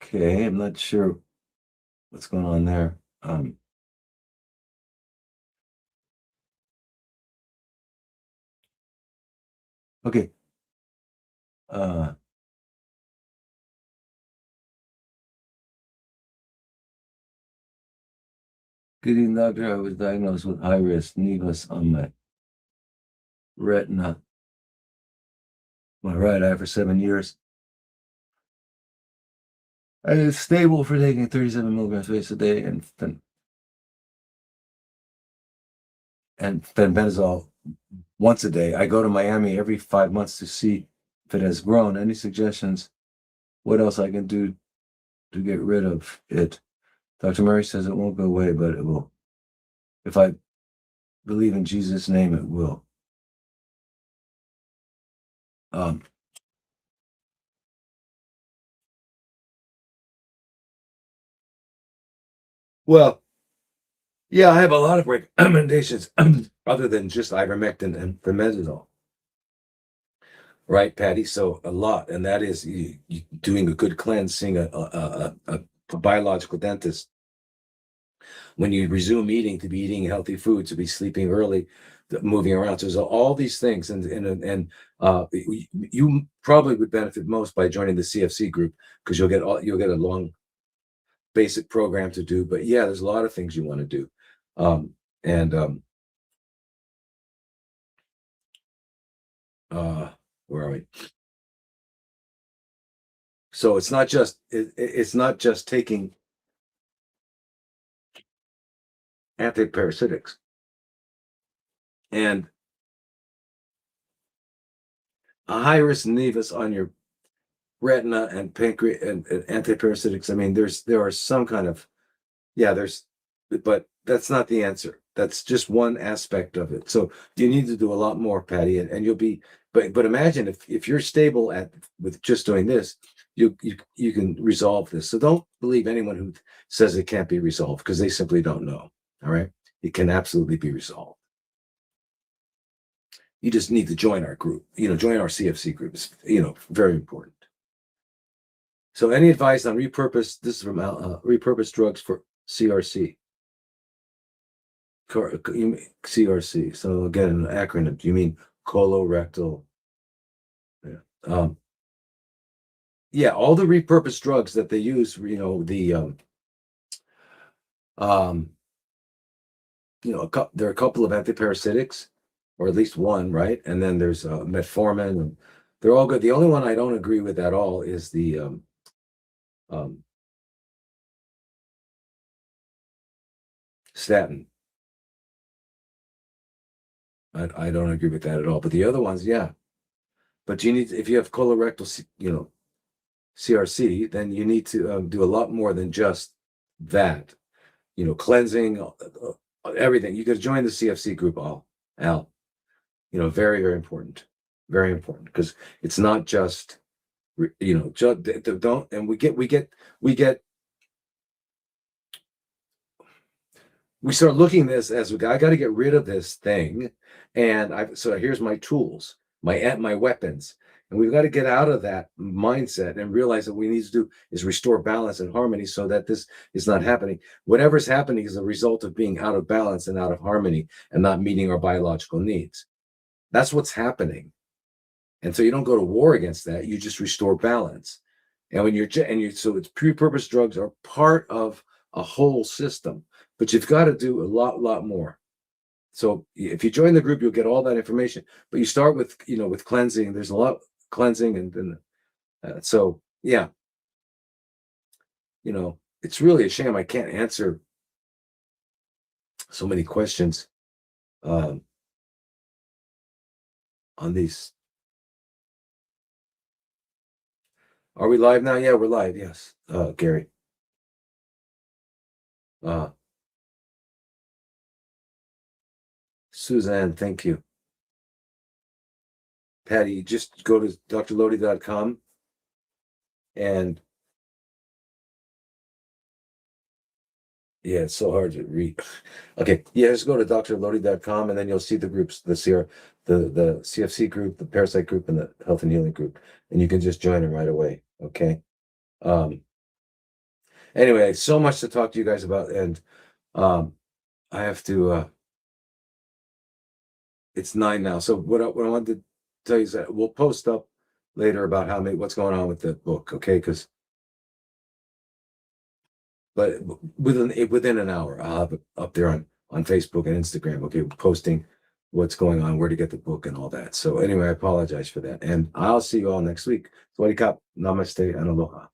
Okay, I'm not sure what's going on there. Okay. Good evening, doctor. I was diagnosed with high risk nevus on my retina. My right eye for 7 years. And it's stable for taking 37 milligrams twice a day and fenbendazole once a day. I go to Miami every 5 months to see if it has grown. Any suggestions? What else I can do to get rid of it? Dr. Murray says it won't go away, but it will. If I believe in Jesus' name, it will. Well, yeah, I have a lot of recommendations other than just ivermectin and fenbendazole. Right, Patty? So a lot, and that is you doing a good cleanse, seeing a biological dentist. When you resume eating, to be eating healthy food, to be sleeping early, moving around. So there's all these things, and you probably would benefit most by joining the CFC group, because you'll get a long basic program to do. But yeah, there's a lot of things you want to do, where are we? So it's not just taking antiparasitics. And a high risk nevus on your retina and pancreas and antiparasitics. I mean, there are some kind of, but that's not the answer. That's just one aspect of it. So you need to do a lot more, Patty, and you'll be, but imagine if you're stable with just doing this, you can resolve this. So don't believe anyone who says it can't be resolved, because they simply don't know. All right. It can absolutely be resolved. You just need to join our group, join our CFC group. It's, very important. So any advice on this is from repurposed drugs for CRC? CRC. So again, an acronym. Do you mean colorectal? Yeah. Yeah, all the repurposed drugs that they use, there are a couple of antiparasitics, or at least one, right? And then there's metformin, and they're all good. The only one I don't agree with at all is the statin. I don't agree with that at all. But the other ones, yeah. But if you have colorectal, CRC, then you need to do a lot more than just that. Cleansing, everything. You could join the CFC group, Al. Very, very important. Very important, because it's not just, don't, and we start looking at this as I got to get rid of this thing, and so here's my tools, my weapons, and we've got to get out of that mindset and realize that what we need to do is restore balance and harmony, so that this is not happening. Whatever's happening is a result of being out of balance and out of harmony and not meeting our biological needs. That's what's happening. And so you don't go to war against that. You just restore balance. And so it's pre-purposed drugs are part of a whole system, but you've got to do a lot more. So if you join the group, you'll get all that information, but you start with, with cleansing. There's a lot of cleansing. And then, so yeah, it's really a shame I can't answer so many questions on these. Are we live now? Yeah, we're live. Yes. Gary. Suzanne, thank you. Patty, just go to drlodi.com and yeah, it's so hard to read. Okay, yeah, just go to drlodi.com and then you'll see the groups, the CFC group, the parasite group, and the health and healing group, and you can just join them right away. Okay. Anyway, so much to talk to you guys about, and I have to. It's 9 now, so what I wanted to tell you is that we'll post up later about what's going on with the book, okay? But within an hour, I'll have it up there on Facebook and Instagram, okay, posting what's going on, where to get the book and all that. So anyway, I apologize for that, and I'll see you all next week. Swadee Kap, namaste, and aloha.